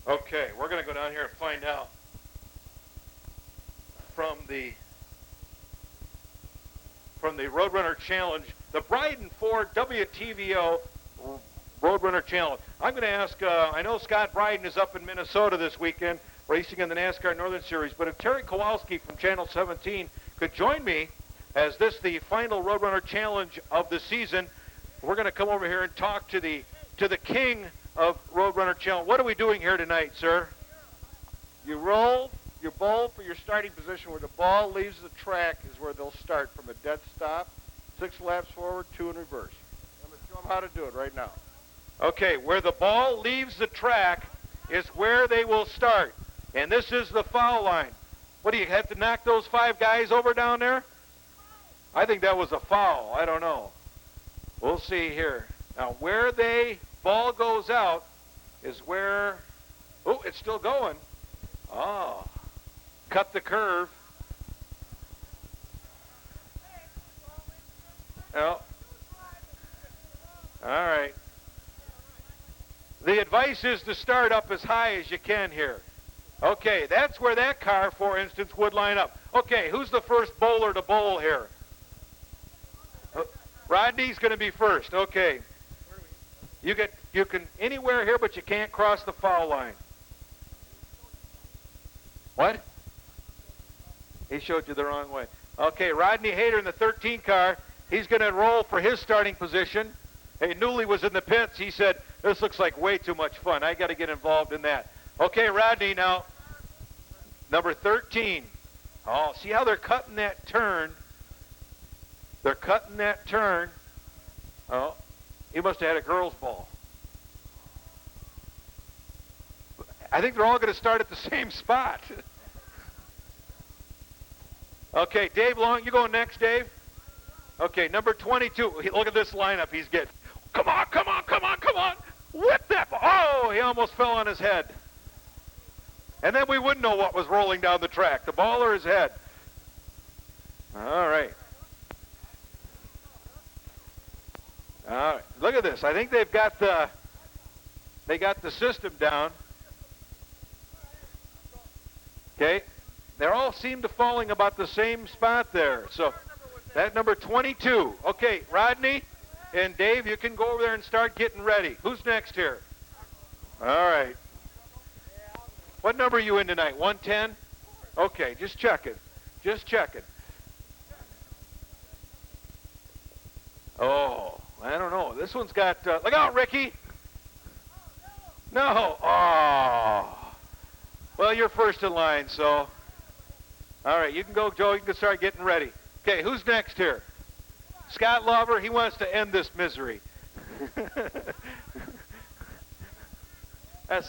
Okay, we're going to go down here and find out from the Roadrunner Challenge, the Bryden Ford WTVO Roadrunner Challenge. I'm going to ask, I know Scott Bryden is up in Minnesota this weekend racing in the NASCAR Northern Series, but if Terry Kowalski from Channel 17 could join me as this the final Roadrunner Challenge of the season, we're going to come over here and talk to the king of Roadrunner Challenge. What are we doing here tonight, sir? You roll your bowl for your starting position. Where the ball leaves the track is where they'll start from a dead stop, 6 laps forward, 2 in reverse. I'm going to show them how to do it right now. Okay, where the ball leaves the track is where they will start. And this is the foul line. What, do you have to knock those 5 guys over down there? I think that was a foul. I don't know. We'll see here. Now, where the ball goes out is where, oh, it's still going. Oh, cut the curve. Oh. All right. The advice is to start up as high as you can here. Okay, that's where that car, for instance, would line up. Okay, who's the first bowler to bowl here? Rodney's going to be first. Okay. You can anywhere here, but you can't cross the foul line. What? He showed you the wrong way. Okay, Rodney Hayter in the 13 car. He's going to roll for his starting position. Hey, Newley was in the pits. He said, this looks like way too much fun. I got to get involved in that. Okay, Rodney now. Number 13. Oh, see how they're cutting that turn? They're cutting that turn. Oh, he must have had a girl's ball. I think they're all going to start at the same spot. Okay, Dave Long, you going next, Dave? Okay, number 22. Look at this lineup he's getting. Come on, come on, come on, come on. Whip that ball. Oh, he almost fell on his head. And then we wouldn't know what was rolling down the track, the ball or his head. All right. All right. Look at this. I think they've got the system down. Okay. They all seem to falling about the same spot there. So that number 22. Okay, Rodney and Dave, you can go over there and start getting ready. Who's next here? All right. What number are you in tonight? 110? Okay, just checking. Just checking. Oh, I don't know. This one's got, look out, Ricky. No. Oh. Well, you're first in line, so. All right, you can go, Joe. You can start getting ready. Okay, who's next here? Scott Lover. He wants to end this misery.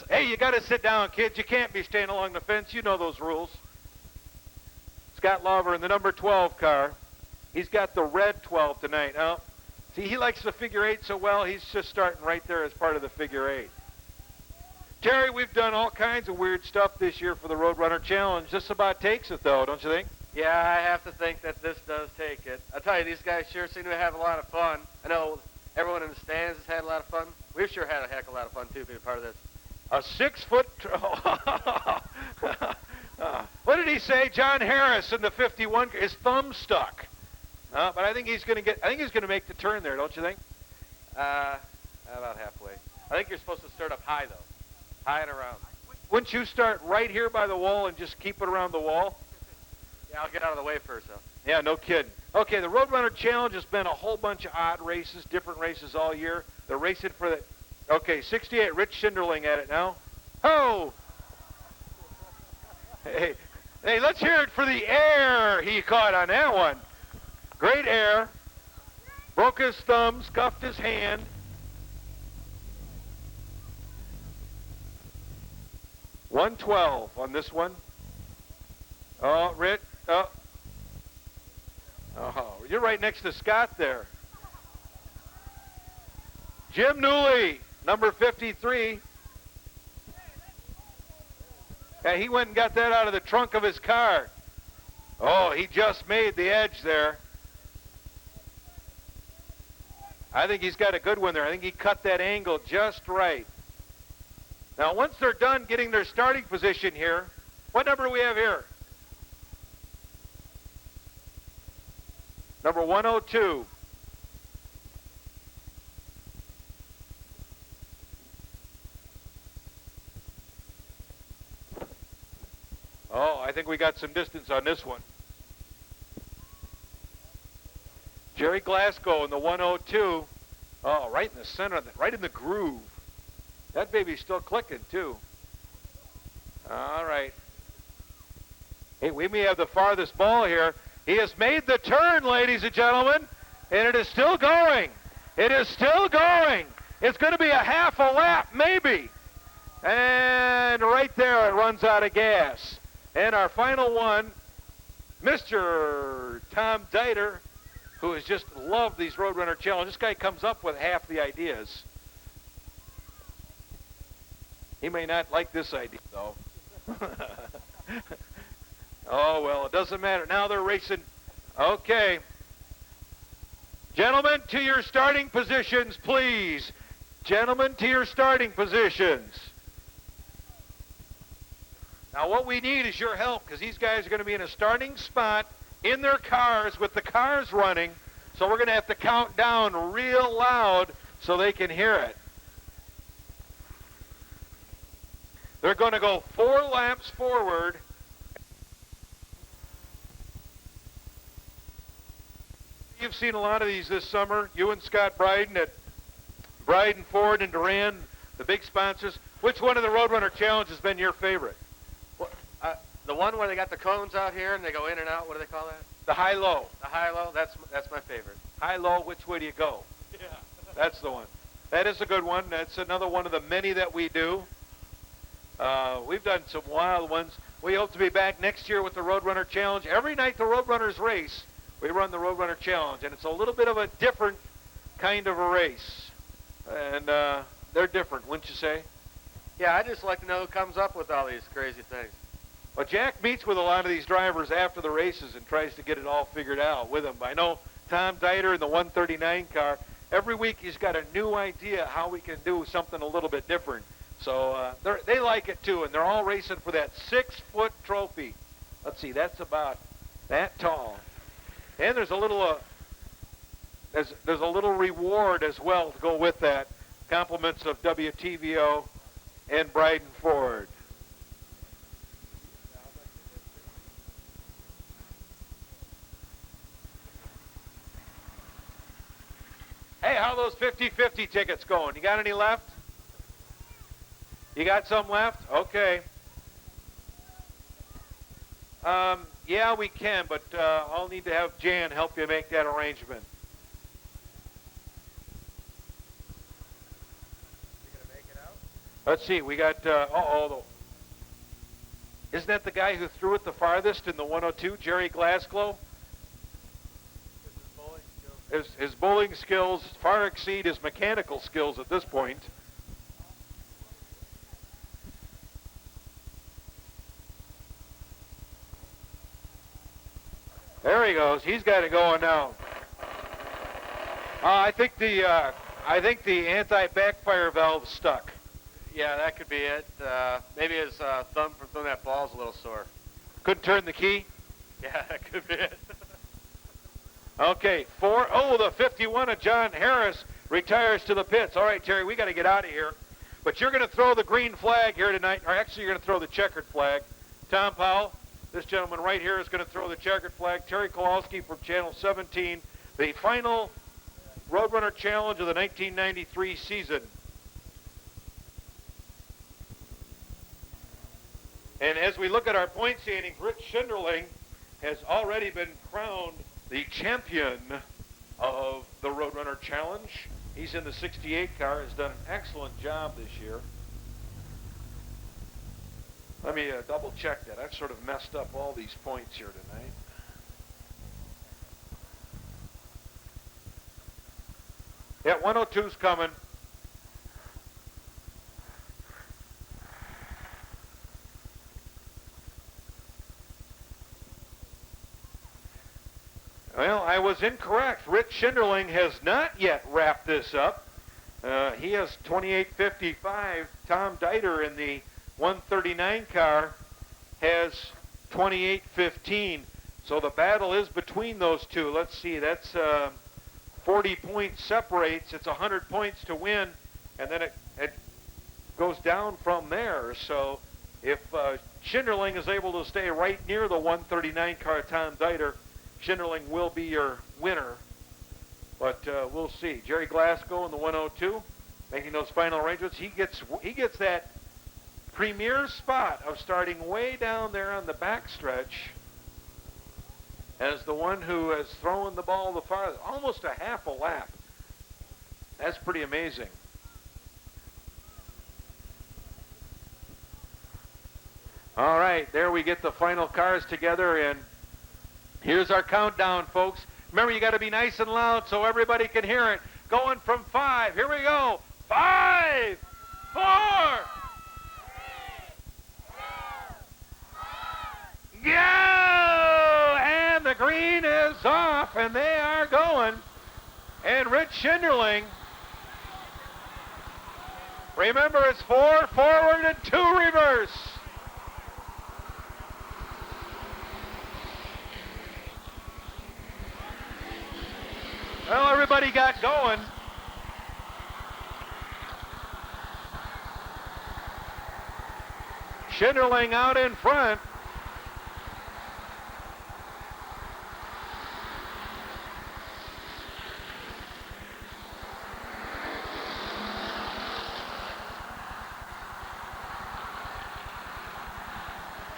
Hey, you got to sit down, kids. You can't be staying along the fence. You know those rules. Scott Lover in the number 12 car. He's got the red 12 tonight. Oh, see, he likes the figure 8 so well, he's just starting right there as part of the figure 8. Terry, we've done all kinds of weird stuff this year for the Roadrunner Challenge. This about takes it, though, don't you think? Yeah, I have to think that this does take it. I tell you, these guys sure seem to have a lot of fun. I know everyone in the stands has had a lot of fun. We've sure had a heck of a lot of fun, too, being a part of this. A 6-foot... what did he say? John Harris in the 51. His thumb stuck. But I think he's going to make the turn there, don't you think? About halfway. I think you're supposed to start up high, though. High and around. Wouldn't you start right here by the wall and just keep it around the wall? Yeah, I'll get out of the way first, though. Yeah, no kidding. Okay, the Roadrunner Challenge has been a whole bunch of odd races, different races all year. They're racing for the... Okay, 68, Rich Schinderling at it now. Ho! Hey, let's hear it for the air he caught on that one. Great air. Broke his thumb, scuffed his hand. $112 on this one. Oh, Rich. Oh, you're right next to Scott there. Jim Newley, number 53. Yeah, he went and got that out of the trunk of his car. Oh, he just made the edge there. I think he's got a good one there. I think he cut that angle just right. Now, once they're done getting their starting position here, what number do we have here? Number 102. Oh, I think we got some distance on this one. Jerry Glasgow in the 102. Oh, right in the center of it, right in the groove. That baby's still clicking, too. All right. Hey, we may have the farthest ball here. He has made the turn, ladies and gentlemen, and it is still going. It is still going. It's going to be a half a lap, maybe. And right there, it runs out of gas. And our final one, Mr. Tom Dieter, who has just loved these Roadrunner Challenge. This guy comes up with half the ideas. He may not like this idea, though. Oh, well, it doesn't matter. Now they're racing. Okay. Gentlemen, to your starting positions, please. Gentlemen, to your starting positions. Now, what we need is your help, because these guys are going to be in a starting spot in their cars with the cars running, so we're going to have to count down real loud so they can hear it. They're going to go 4 laps forward. You've seen a lot of these this summer. You and Scott Bryden at Bryden, Ford, and Duran, the big sponsors. Which one of the Roadrunner Challenge has been your favorite? Well, the one where they got the cones out here and they go in and out. What do they call that? The high-low. The high-low. That's my favorite. High-low, which way do you go? Yeah. That's the one. That is a good one. That's another one of the many that we do. We've done some wild ones. We hope to be back next year with the Roadrunner Challenge. Every night the Roadrunners race, we run the Roadrunner Challenge, and it's a little bit of a different kind of a race. And they're different, wouldn't you say? Yeah, I just like to know who comes up with all these crazy things. Well, Jack meets with a lot of these drivers after the races and tries to get it all figured out with them. I know Tom Dieter in the 139 car, every week he's got a new idea how we can do something a little bit different. So they like it too, and they're all racing for that 6-foot trophy. Let's see, that's about that tall. And there's a little there's a little reward as well to go with that. Compliments of WTVO and Bryden Ford. Hey, how are those 50-50 tickets going? You got any left? You got some left? Okay. Yeah, we can, but I'll need to have Jan help you make that arrangement. You gonna make it out? Let's see, we got, isn't that the guy who threw it the farthest in the 102, Jerry Glasgow? His bowling skills far exceed his mechanical skills at this point. There he goes. He's got it going now. I think the anti-backfire valve stuck. Yeah, that could be it. Maybe his thumb from throwing that ball's a little sore. Couldn't turn the key. Yeah, that could be it. Okay, the 51 of John Harris retires to the pits. All right, Terry, we got to get out of here. But you're going to throw the green flag here tonight, or actually you're going to throw the checkered flag. Tom Powell, this gentleman right here is going to throw the checkered flag. Terry Kowalski from Channel 17, the final Roadrunner Challenge of the 1993 season. And as we look at our point standings, Rich Schinderling has already been crowned the champion of the Roadrunner Challenge. He's in the 68 car, has done an excellent job this year. Let me double check that. I've sort of messed up all these points here tonight. Yeah, 102's coming. Well, I was incorrect. Rich Schinderling has not yet wrapped this up. He has 28.55. Tom Dieter in the 139 car has 28.15. So the battle is between those two. Let's see, that's 40 points separates. It's 100 points to win, and then it goes down from there. So if Schinderling is able to stay right near the 139 car, Tom Dieter, Schinderling will be your winner. But we'll see. Jerry Glasgow in the 102, making those final arrangements. He gets that premier spot of starting way down there on the backstretch as the one who has thrown the ball the farthest, almost a half a lap. That's pretty amazing. All right, there we get the final cars together, and here's our countdown, folks. Remember, you got to be nice and loud so everybody can hear it. Going from 5. Here we go. 5, 4. Go! And the green is off, and they are going. And Rich Schinderling, remember, it's 4 forward and 2 reverse. Well, everybody got going. Schinderling out in front.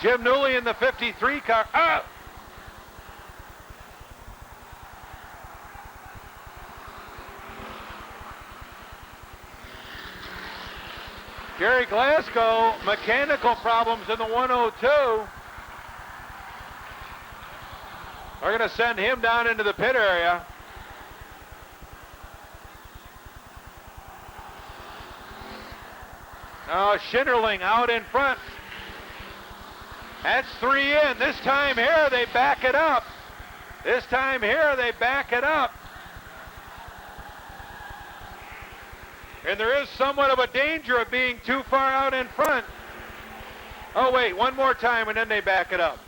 Jim Newley in the 53 car. Ah! Gary Glasgow, mechanical problems in the 102. We're going to send him down into the pit area. Now Schinderling out in front. That's 3 in. This time here they back it up. This time here they back it up. And there is somewhat of a danger of being too far out in front. Oh, wait, one more time, and then they back it up.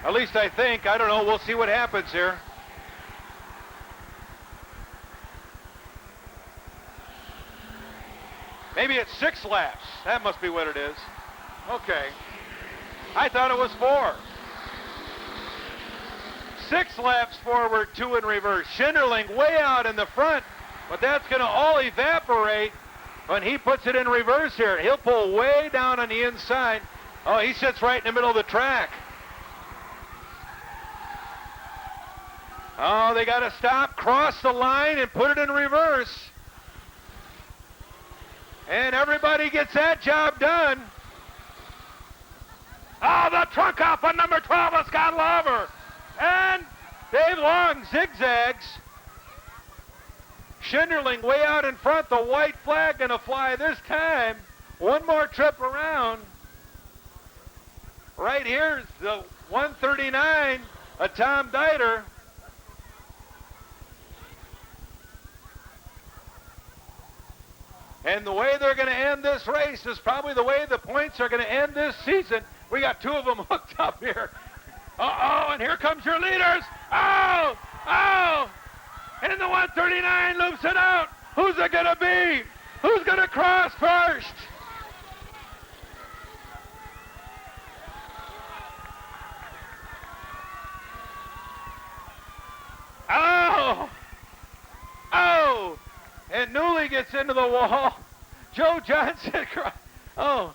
At least I think. I don't know. We'll see what happens here. Maybe it's 6 laps. That must be what it is. Okay. I thought it was 4. 6 laps forward, 2 in reverse. Schinderling way out in the front, but that's going to all evaporate when he puts it in reverse here. He'll pull way down on the inside. Oh, he sits right in the middle of the track. Oh, they got to stop, cross the line, and put it in reverse. And everybody gets that job done. Oh, the trunk off on number 12 of Scott Lover. And Dave Long zigzags. Schinderling way out in front. The white flag going to fly this time. One more trip around. Right here's the 139 of Tom Dieter. And the way they're going to end this race is probably the way the points are going to end this season. We got 2 of them hooked up here. Uh-oh, and here comes your leaders. Oh, oh. And the 139 loops it out. Who's it going to be? Who's going to cross first? Oh, oh. And Newley gets into the wall. Joe Johnson, oh.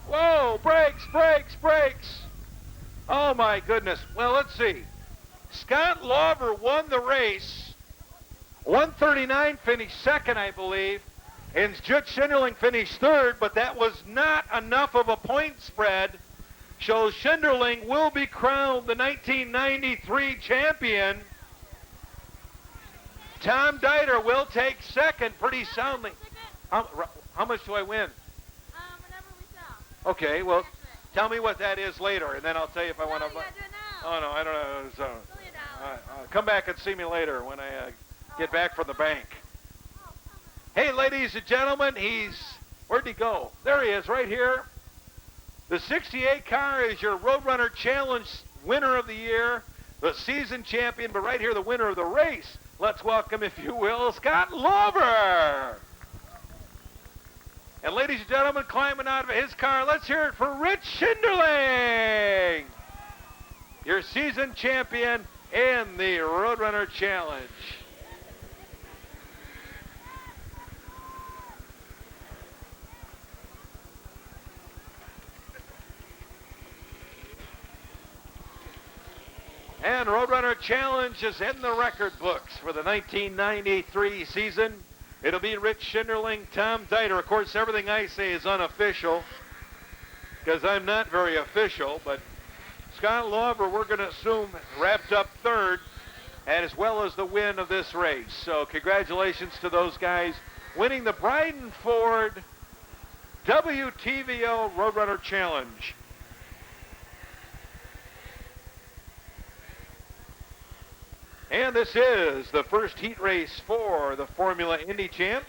Whoa, brakes, brakes, brakes. Oh, my goodness. Well, let's see. Scott Lauber won the race. 139 finished second, I believe. And Jut Schinderling finished third, but that was not enough of a point spread. So Schinderling will be crowned the 1993 champion. Tom Dieter will take second pretty soundly. How much do I win? Whenever we stop. Okay, well, Tell me what that is later, and then I'll tell you if I want to. You gotta do it now. Oh no, I don't know. So, It's only $1. come back and see me later when I get back from the bank. Oh, come on. Hey, ladies and gentlemen, where'd he go? There he is, right here. The 68 car is your Roadrunner Challenge winner of the year, the season champion, but right here, the winner of the race. Let's welcome, if you will, Scott Lover. And ladies and gentlemen, climbing out of his car, let's hear it for Rich Schinderling, your season champion in the Roadrunner Challenge. And Roadrunner Challenge is in the record books for the 1993 season. It'll be Rich Schinderling, Tom Diter. Of course, everything I say is unofficial because I'm not very official, but Scott Lover, we're going to assume, wrapped up third, and as well as the win of this race. So congratulations to those guys winning the Bryden Ford WTVO Roadrunner Challenge. And this is the first heat race for the Formula Indy Champs.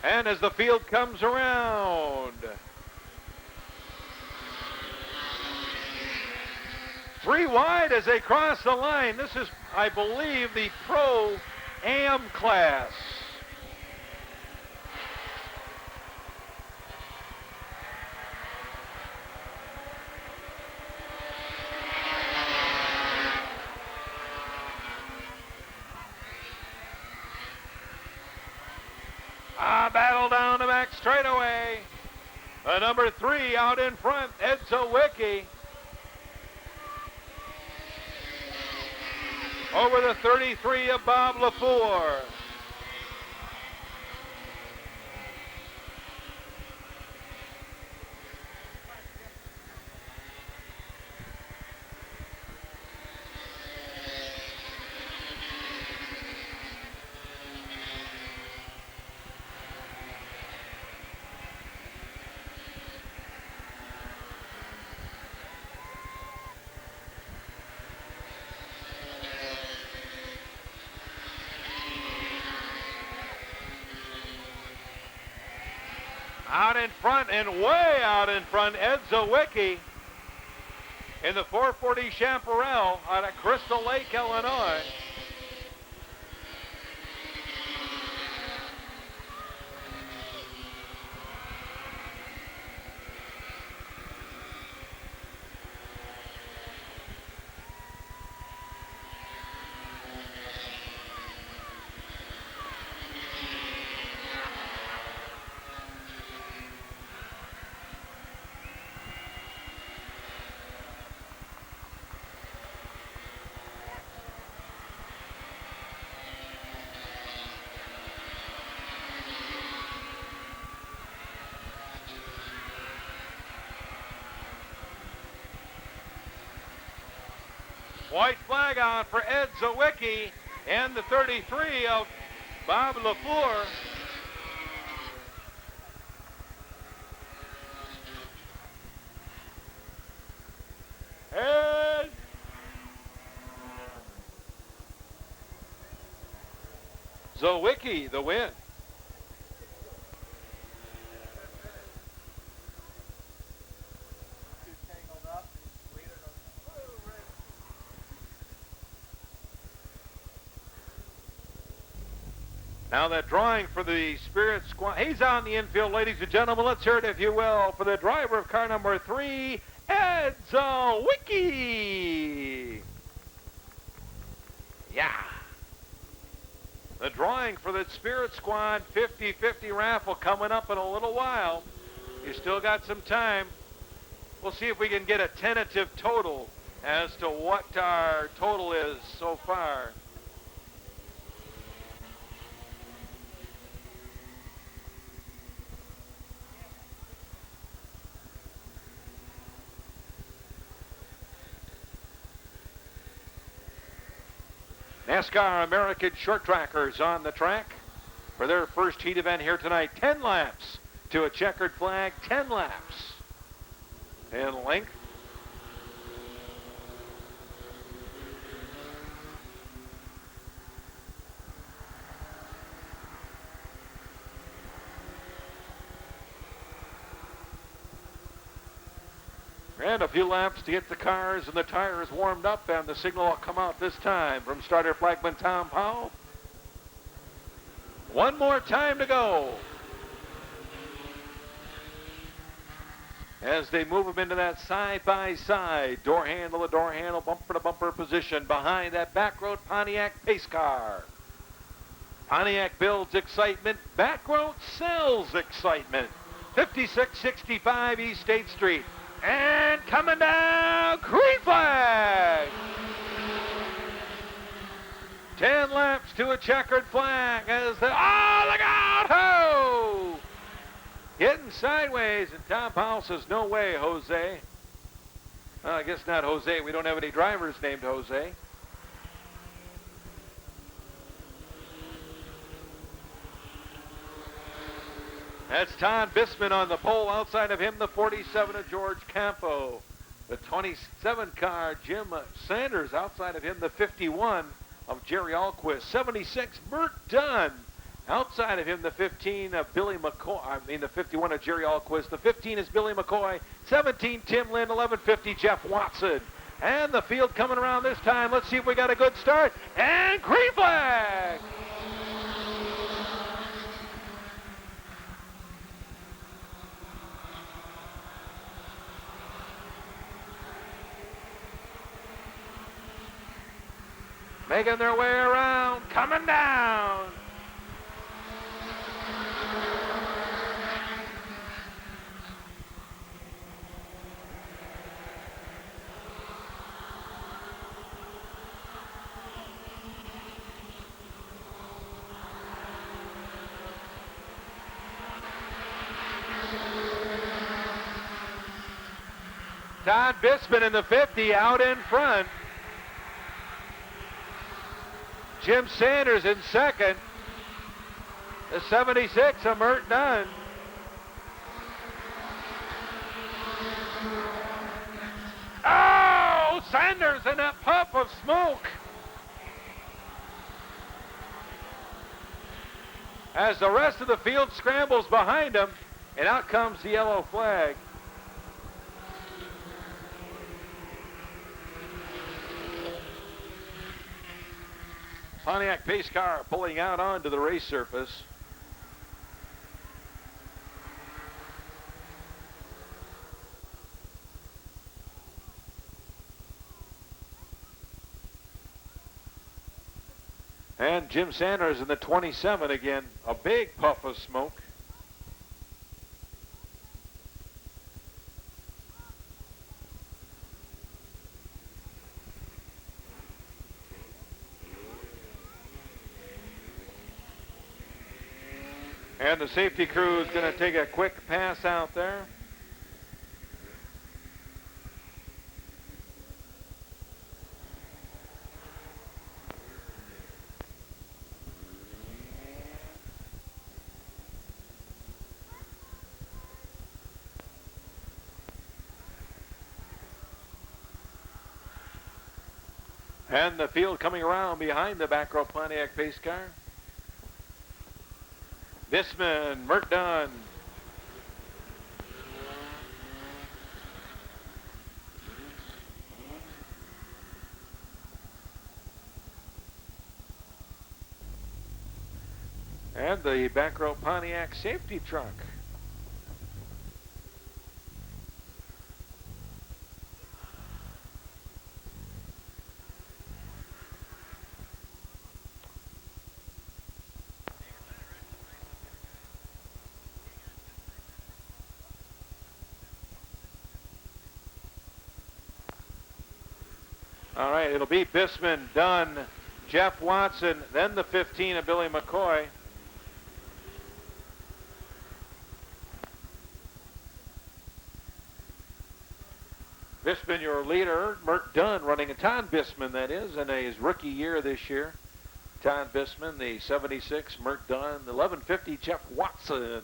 And as the field comes around, 3 wide as they cross the line. This is, I believe, the Pro Am class. Battle down the back straightaway. The number 3 out in front, Ed Zawicki. Over the 33 of Bob LaFleur. Out in front and way out in front, Ed Zawicki in the 440 Chaparral out of Crystal Lake, Illinois. White flag on for Ed Zawicki and the 33 of Bob LaFleur. Ed Zawicki, the win. Now that drawing for the Spirit Squad. He's on the infield, ladies and gentlemen. Let's hear it, if you will, for the driver of car number 3, Ed Zawicki. Yeah. The drawing for the Spirit Squad 50-50 raffle coming up in a little while. You still got some time. We'll see if we can get a tentative total as to what our total is so far. NASCAR American short trackers on the track for their first heat event here tonight. 10 laps to a checkered flag, 10 laps in length. And a few laps to get the cars and the tires warmed up, and the signal will come out this time from starter flagman Tom Powell. One more time to go. As they move them into that side-by-side, door handle to door handle, bumper-to-bumper position behind that back road Pontiac pace car. Pontiac builds excitement, back road sells excitement. 5665 East State Street. And coming down, green flag. 10 laps to a checkered flag as the, oh, look out, ho! Getting sideways, and Tom Powell says, no way, Jose. Well, I guess not Jose. We don't have any drivers named Jose. That's Todd Bisman on the pole. Outside of him, the 47 of George Campo. The 27 car, Jim Sanders. Outside of him, the 51 of Jerry Alquist. 76, Bert Dunn. Outside of him, the 15 of Billy McCoy. The 51 of Jerry Alquist. The 15 is Billy McCoy. 17, Tim Lynn. 1150, Jeff Watson. And the field coming around this time. Let's see if we got a good start. And green flag! Making their way around, coming down. Todd Bisman in the 50 out in front. Jim Sanders in second. The 76 of Mert Dunn. Oh, Sanders in that puff of smoke. As the rest of the field scrambles behind him, and out comes the yellow flag. Pontiac pace car pulling out onto the race surface. And Jim Sanders in the 27 again, a big puff of smoke. And the safety crew is going to take a quick pass out there. And the field coming around behind the back row Pontiac pace car. Bisman, Mert Dunn. And the back row Pontiac safety truck. All right, it'll be Bisman, Dunn, Jeff Watson, then the 15 of Billy McCoy. Bisman, your leader. Mert Dunn running a Todd Bisman, that is, in his rookie year this year. Todd Bisman, the 76, Mert Dunn, the 1150, Jeff Watson,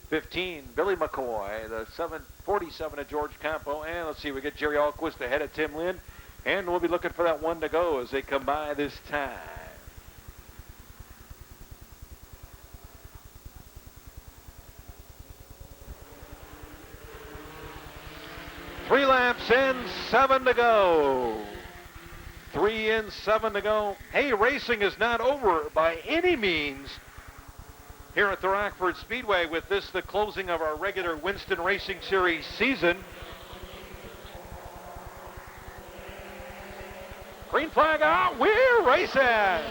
15, Billy McCoy, the 747 of George Campo, and let's see, we get Jerry Alquist ahead of Tim Lynn, and we'll be looking for that one to go as they come by this time. 3 laps in, 7 to go. 3 in, 7 to go. Hey, racing is not over by any means here at the Rockford Speedway with this, the closing of our regular Winston Racing Series season. Green flag out, we're racing.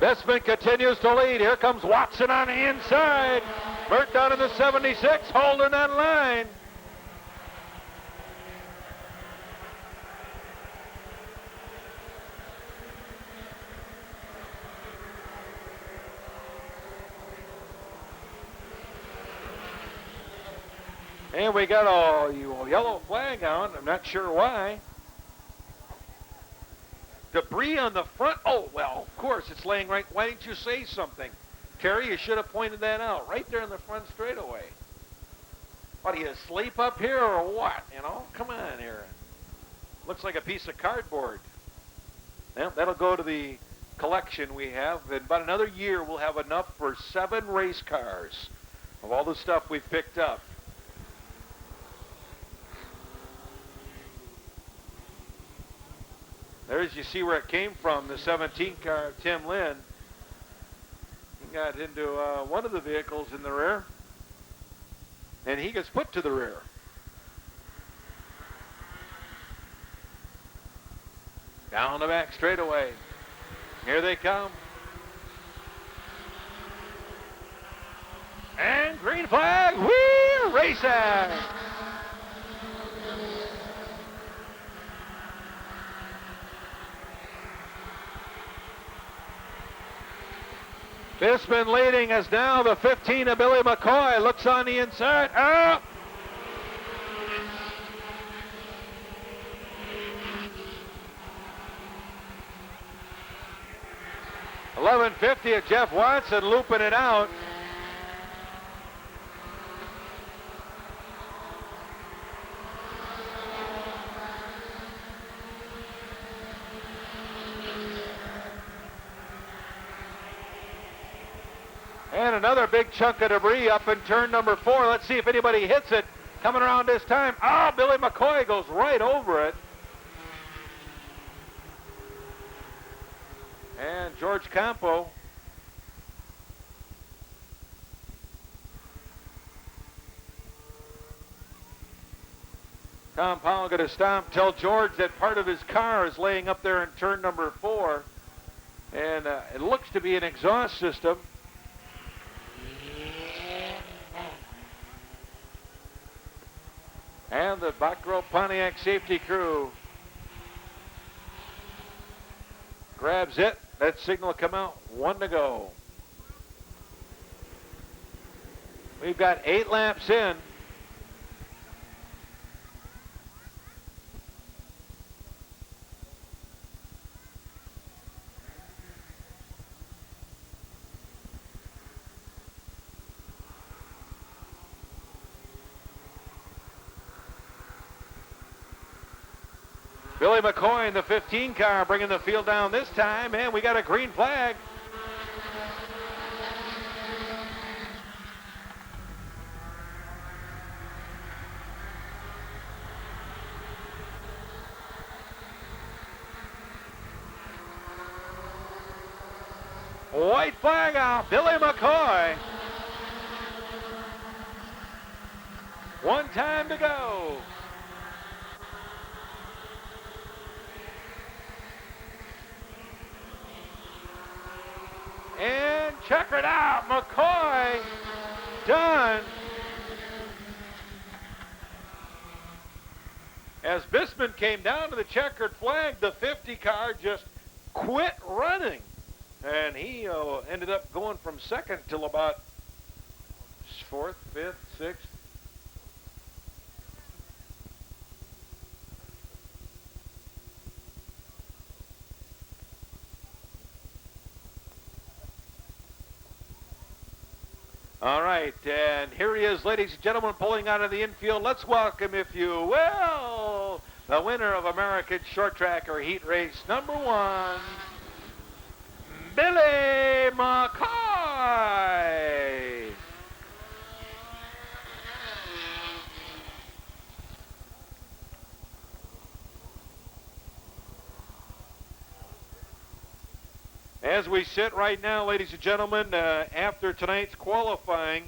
Bisman continues to lead. Here comes Watson on the inside. Mert down in the 76, holding that line. And we got a yellow flag on. I'm not sure why. Debris on the front. Oh, well, of course, it's laying right. Why didn't you say something? Terry, you should have pointed that out. Right there in the front straightaway. What, do you sleep up here or what? You know, come on here. Looks like a piece of cardboard. Well, that'll go to the collection we have. In about another year, we'll have enough for 7 race cars of all the stuff we've picked up. There's, you see where it came from, the 17 car of Tim Lynn. He got into one of the vehicles in the rear, and he gets put to the rear. Down the back straightaway. Here they come. And green flag, we're racing! Bisman leading as now the 15 of Billy McCoy. Looks on the inside. Oh! $11.50 of Jeff Watson looping it out. And another big chunk of debris up in turn number 4. Let's see if anybody hits it. Coming around this time. Oh, Billy McCoy goes right over it. And George Campo. Tom Powell going to stop, tell George that part of his car is laying up there in turn number 4. And it looks to be an exhaust system. And the back row Pontiac safety crew grabs it. That signal will come out. 1 to go. We've got 8 laps in. Billy McCoy in the 15 car bringing the field down this time, and we got a green flag. White flag out, Billy McCoy. 1 time to go. And check it out, McCoy, done. As Bisman came down to the checkered flag, the 50 car just quit running. And he ended up going from second till about fourth, fifth, sixth. All right, and here he is, ladies and gentlemen, pulling out of the infield. Let's welcome, if you will, the winner of American Short Tracker Heat Race number 1, Billy McCoy. As we sit right now, ladies and gentlemen, after tonight's qualifying,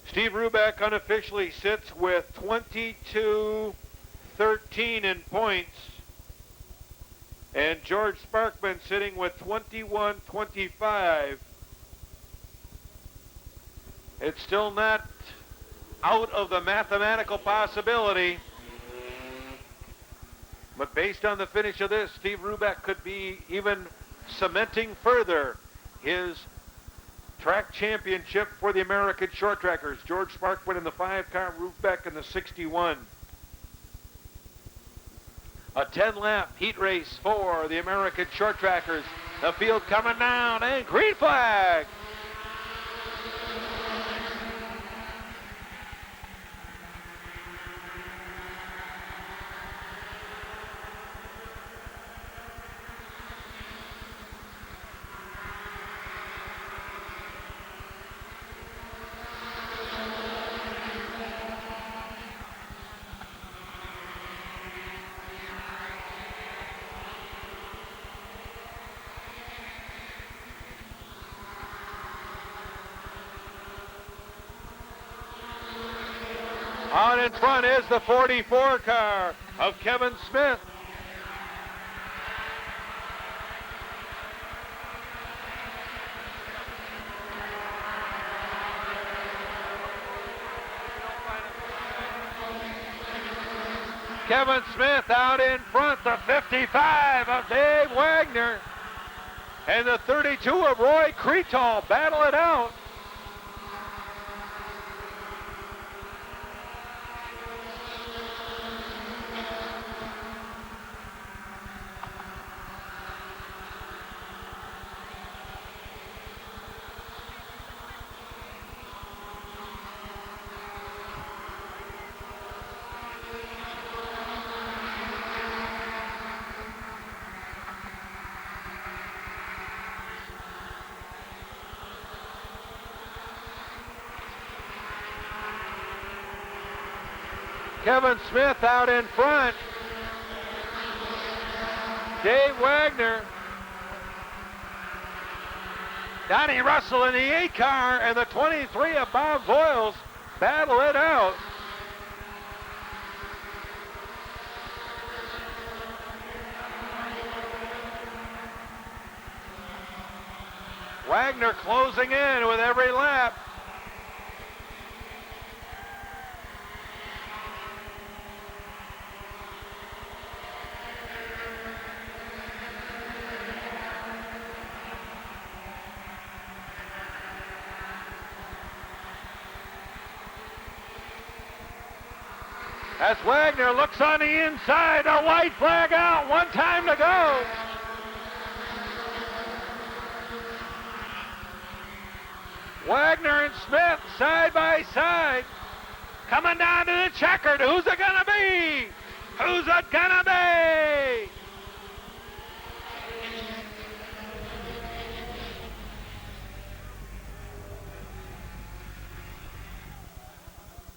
Steve Rubeck unofficially sits with 22-13 in points, and George Sparkman sitting with 21-25. It's still not out of the mathematical possibility, but based on the finish of this, Steve Rubeck could be even cementing further his track championship for the American Short Trackers. George Sparkman in the 5 car, Rubeck in the 61. A 10-lap heat race for the American Short Trackers. The field coming down, and green flag. Out in front is the 44 car of Kevin Smith. Kevin Smith out in front, the 55 of Dave Wagner, and the 32 of Roy Cretal battle it out. Kevin Smith out in front. Dave Wagner. Donnie Russell in the 8 car and the 23 of Bob Voiles battle it out. Wagner closing in with every lap. As Wagner looks on the inside, a white flag out, 1 time to go. Wagner and Smith side by side, coming down to the checkered. Who's it gonna be? Who's it gonna be?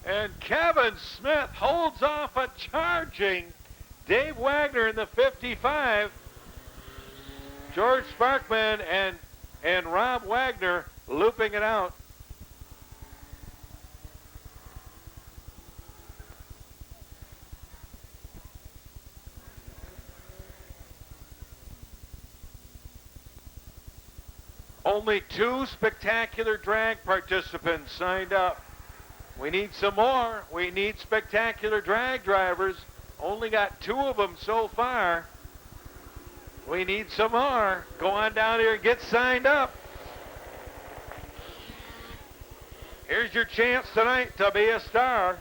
And Kevin Smith holds off a charging Dave Wagner in the 55. George Sparkman and Rob Wagner looping it out. Only 2 spectacular drag participants signed up. We need some more. We need spectacular drag drivers. Only got 2 of them so far. We need some more. Go on down here and get signed up. Here's your chance tonight to be a star.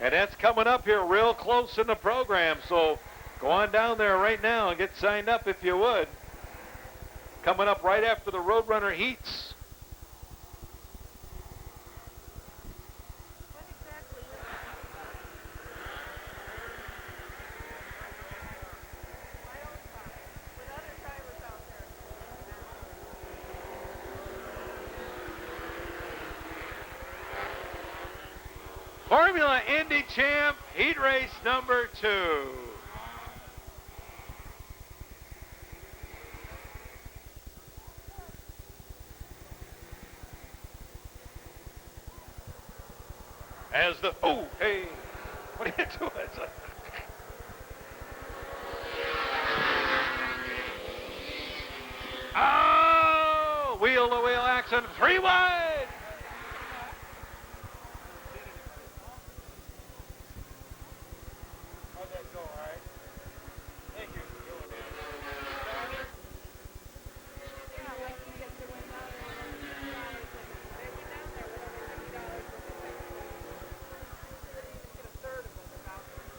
And that's coming up here real close in the program, so go on down there right now and get signed up if you would. Coming up right after the Roadrunner heats. What exactly is my own car with other drivers out there? Formula Indy Champ, heat race number 2. As the, oh, hey, what are you doing? Oh, wheel-to-wheel action, 3 wide. How'd that go, all right? Thank you. Yeah, like you get to win down there with $50 and they went down there with only $50 with the technical. So they even get a third of what they're out there.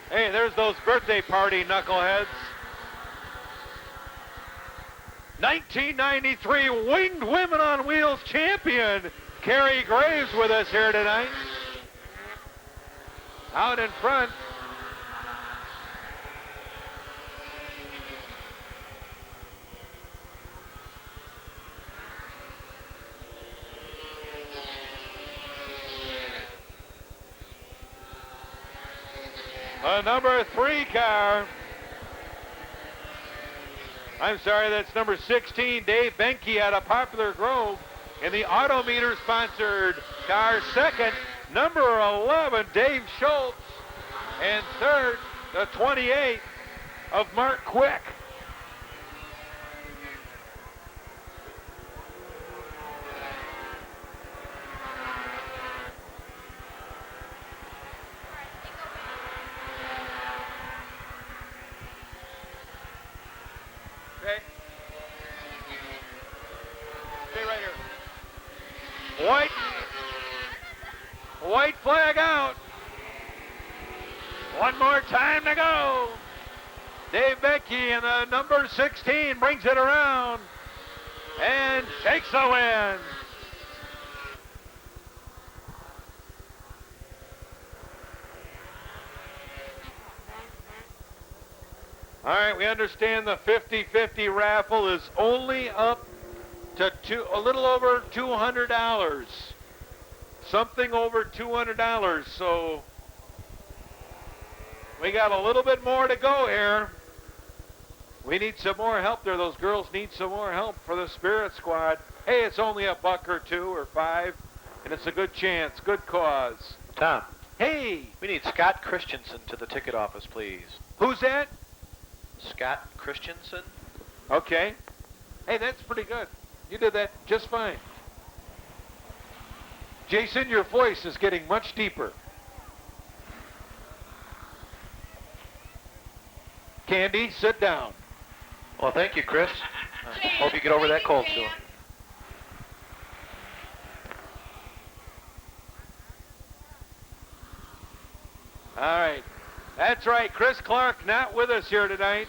Hey, there's those birthday party knuckleheads. 1993 Winged Women on Wheels champion, Carrie Graves, with us here tonight. Out in front. The number 3 car. I'm sorry, that's number 16, Dave Benke out of Poplar Grove. In the Autometer sponsored car, second, number 11, Dave Schultz. And third, the 28 of Mark Quick. Okay. Stay right here. White flag out. One more time to go. Dave Becky in the number 16 brings it around and takes the win. All right, we understand the 50-50 raffle is only up to a little over $200. Something over $200, so we got a little bit more to go here. We need some more help there. Those girls need some more help for the Spirit Squad. Hey, it's only a buck or 2 or 5, and it's a good chance, good cause. Tom, Hey, we need Scott Christensen to the ticket office, please. who's that? Scott Christensen? Okay. Hey, that's pretty good. You did that just fine. Jason, your voice is getting much deeper. Candy, sit down. Well, thank you, Chris. Hope you get over that cold soon. All right. That's right. Chris Clark not with us here tonight.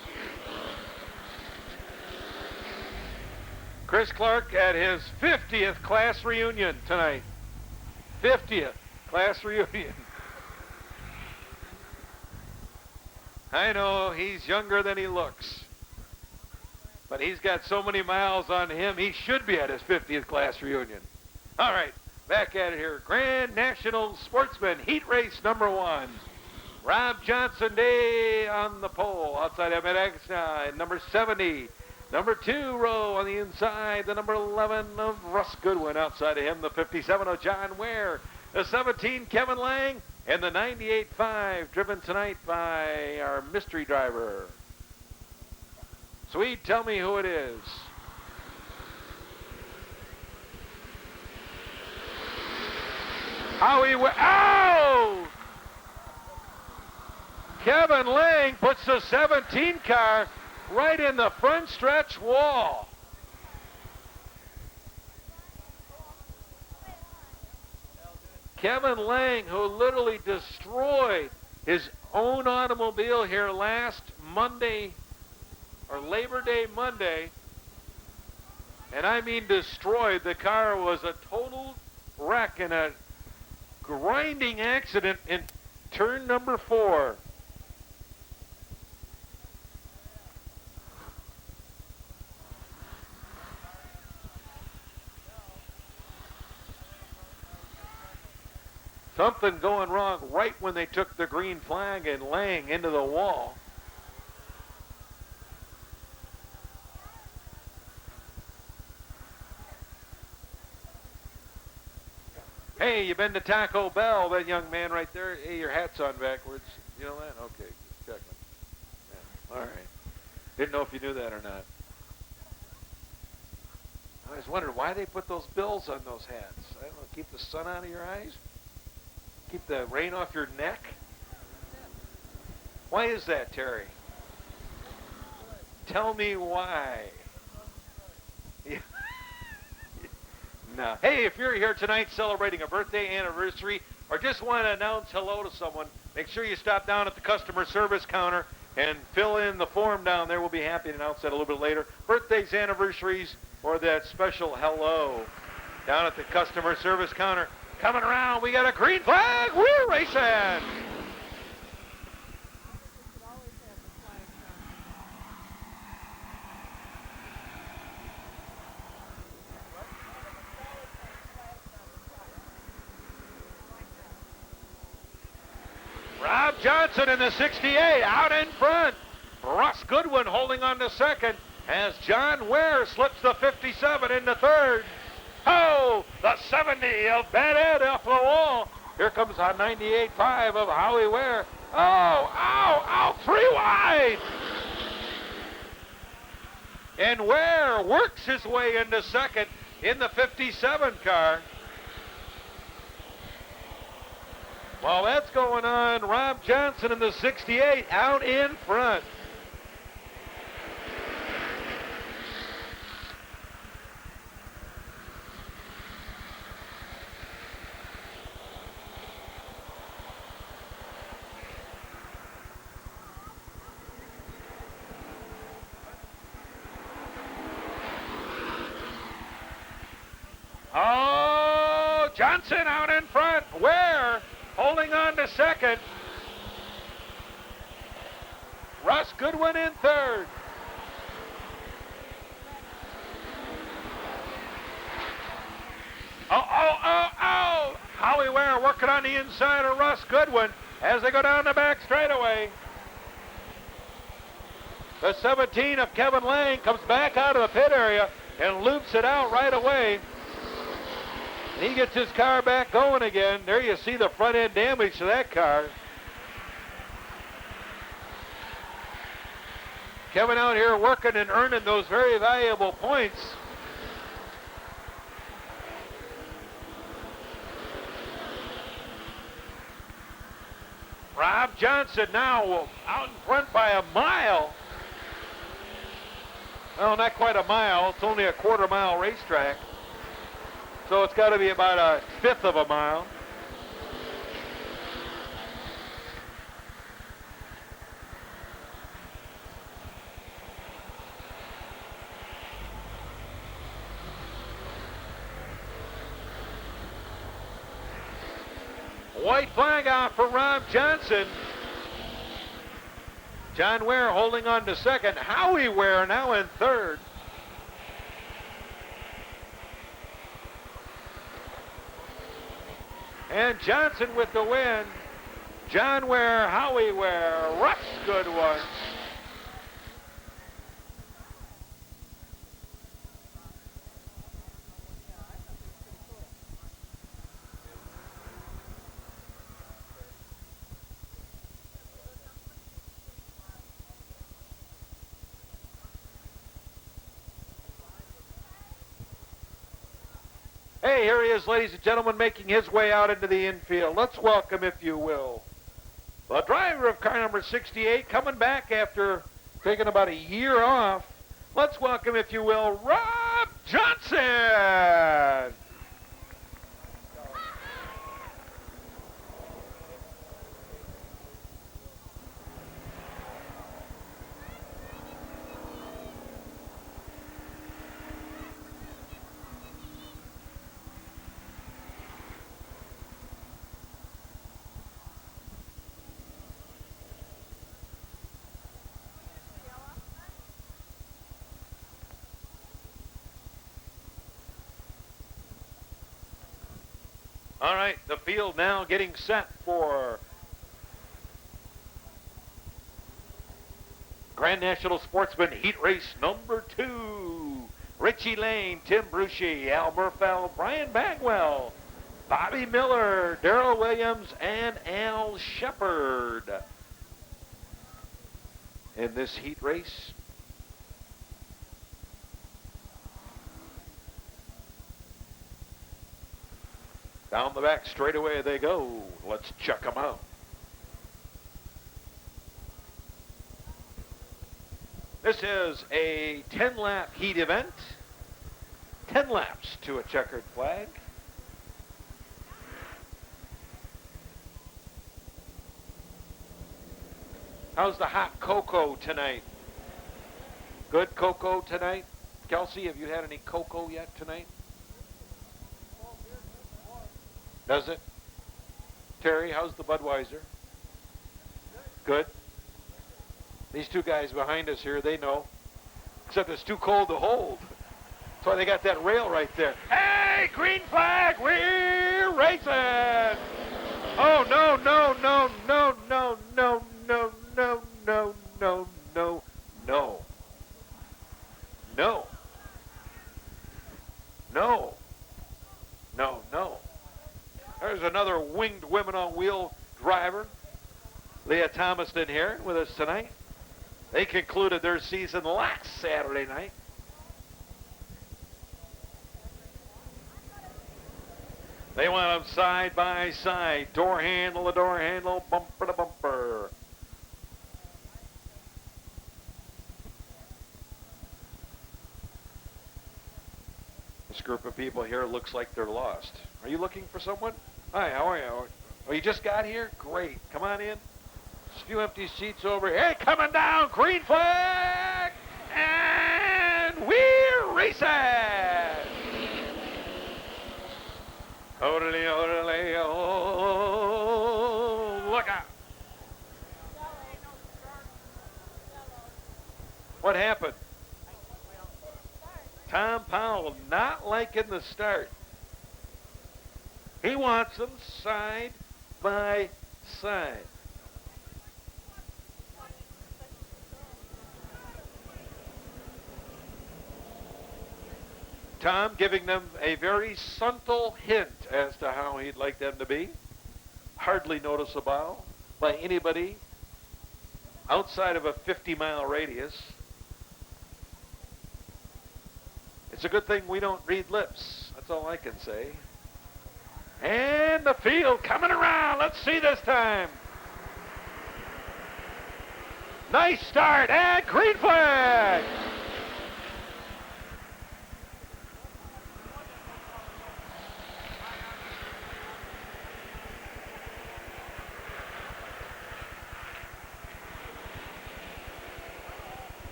Chris Clark at his 50th class reunion tonight. 50th class reunion. I know he's younger than he looks. But he's got so many miles on him, he should be at his 50th class reunion. All right, back at it here. Grand National Sportsman Heat Race number 1. Rob Johnson Day on the pole outside of Ed Agnew, number 70. Number 2 row on the inside, the number 11 of Russ Goodwin. Outside of him, the 57 of John Ware, the 17 Kevin Lang, and the 98.5 driven tonight by our mystery driver. Swede, tell me who it is. Oh! Kevin Lang puts the 17 car right in the front stretch wall. Kevin Lang, who literally destroyed his own automobile here last Monday, or Labor Day Monday, and I mean destroyed. The car was a total wreck in a grinding accident in turn number 4. Something going wrong right when they took the green flag and Lang into the wall. Hey, you been to Taco Bell? That young man right there. Hey, your hat's on backwards. You know that? Okay, just checking. Yeah. All right. Didn't know if you knew that or not. I was wondering why they put those bills on those hats. I don't know, keep the sun out of your eyes? Keep the rain off your neck? Why is that, Terry? Tell me why. No. Hey, if you're here tonight celebrating a birthday, anniversary, or just want to announce hello to someone, make sure you stop down at the customer service counter and fill in the form down there. We'll be happy to announce that a little bit later. Birthdays, anniversaries, or that special hello down at the customer service counter. Coming around, we got a green flag. We're racing. Rob Johnson in the 68 out in front. Russ Goodwin holding on to second as John Ware slips the 57 into third. Oh, the 70 of Bad Ed off the wall. Here comes our 98.5 of Howie Ware. Oh, 3 wide. And Ware works his way into second in the 57 car. While that's going on, Rob Johnson in the 68 out in front. Oh, Johnson out in front. Ware holding on to second. Russ Goodwin in third. Oh. Howie Ware working on the inside of Russ Goodwin as they go down the back straightaway. The 17 of Kevin Lang comes back out of the pit area and loops it out right away. He gets his car back going again. There you see the front end damage to that car. Kevin out here working and earning those very valuable points. Rob Johnson now out in front by a mile. Well, not quite a mile. It's only a quarter-mile racetrack. So it's got to be about a fifth of a mile. White flag out for Rob Johnson. John Ware holding on to second. Howie Ware now in third. And Johnson with the win. John Ware, Howie Ware, Russ Goodwin. Hey, here he is, ladies and gentlemen, making his way out into the infield. Let's welcome, if you will, the driver of car number 68, coming back after taking about a year off. Let's welcome, if you will, Rob Johnson. All right, the field now getting set for Grand National Sportsman Heat Race number 2. Richie Lane, Tim Brucey, Al Murfell, Brian Bagwell, Bobby Miller, Darrell Williams, and Al Shepard. In this heat race, down the back straightaway they go. Let's check them out. This is a 10-lap heat event. 10 laps to a checkered flag. How's the hot cocoa tonight? Good cocoa tonight? Kelsey, have you had any cocoa yet tonight? Does it? Terry, how's the Budweiser? Good. These two guys behind us here, they know. Except it's too cold to hold. That's why they got that rail right there. Hey, green flag, we're racing! Oh, no, no, no, no, no, no, no, no, no, no, no, no. No. No. No, no. There's another winged women on wheel driver, Leah Thomaston here with us tonight. They concluded their season last Saturday night. They went up side by side, door handle to door handle, bumper to bumper. This group of people here looks like they're lost. Are you looking for someone? Hi, how are you? Oh, you just got here? Great. Come on in. There's a few empty seats over here. Hey, coming down, green flag! And we're racing! Odele, odele, oh, look out. What happened? Tom Powell not liking the start. He wants them side by side. Tom giving them a very subtle hint as to how he'd like them to be. Hardly noticeable by anybody outside of a 50-mile radius. It's a good thing we don't read lips. That's all I can say. And the field coming around. Let's see this time. Nice start and green flag.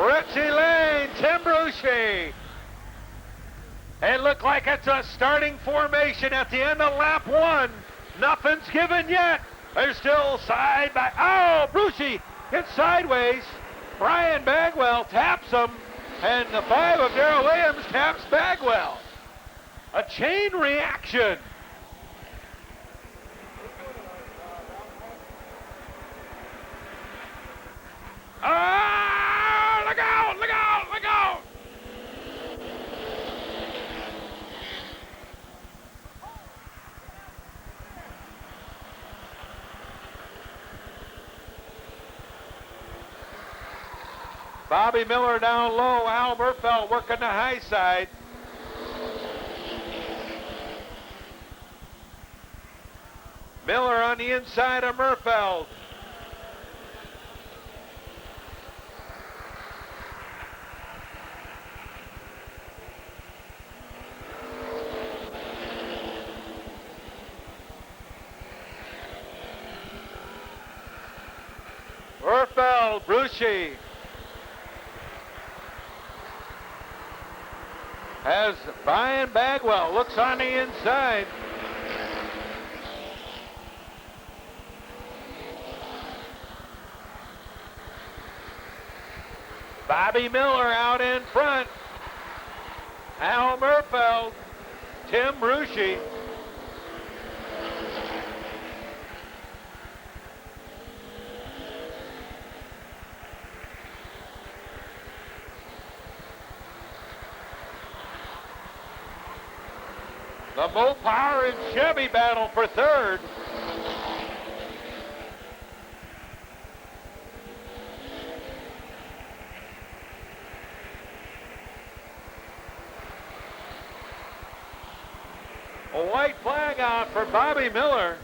Richie Lane, Tim Brucey. It looked like it's a starting formation at the end of lap 1. Nothing's given yet. They're still side by. Oh, Brucey hits sideways. Brian Bagwell taps him, and the 5 of Darrell Williams taps Bagwell. A chain reaction. Ah, look out, look out, look out. Bobby Miller down low. Al Murfell working the high side. Miller on the inside of Murfeld. Murfeld, Brucey. Has Brian Bagwell, looks on the inside. Bobby Miller out in front. Al Murfeld, Tim Brucey. The Mopar and Chevy battle for third. A white flag out for Bobby Miller.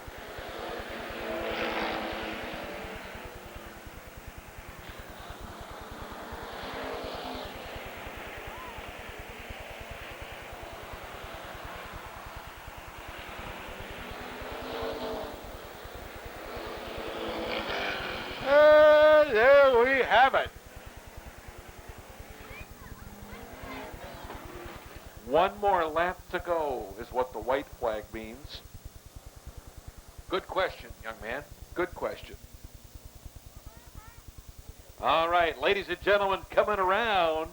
There we have it. One more lap to go is what the white flag means. Good question, young man. Good question. All right, ladies and gentlemen, coming around,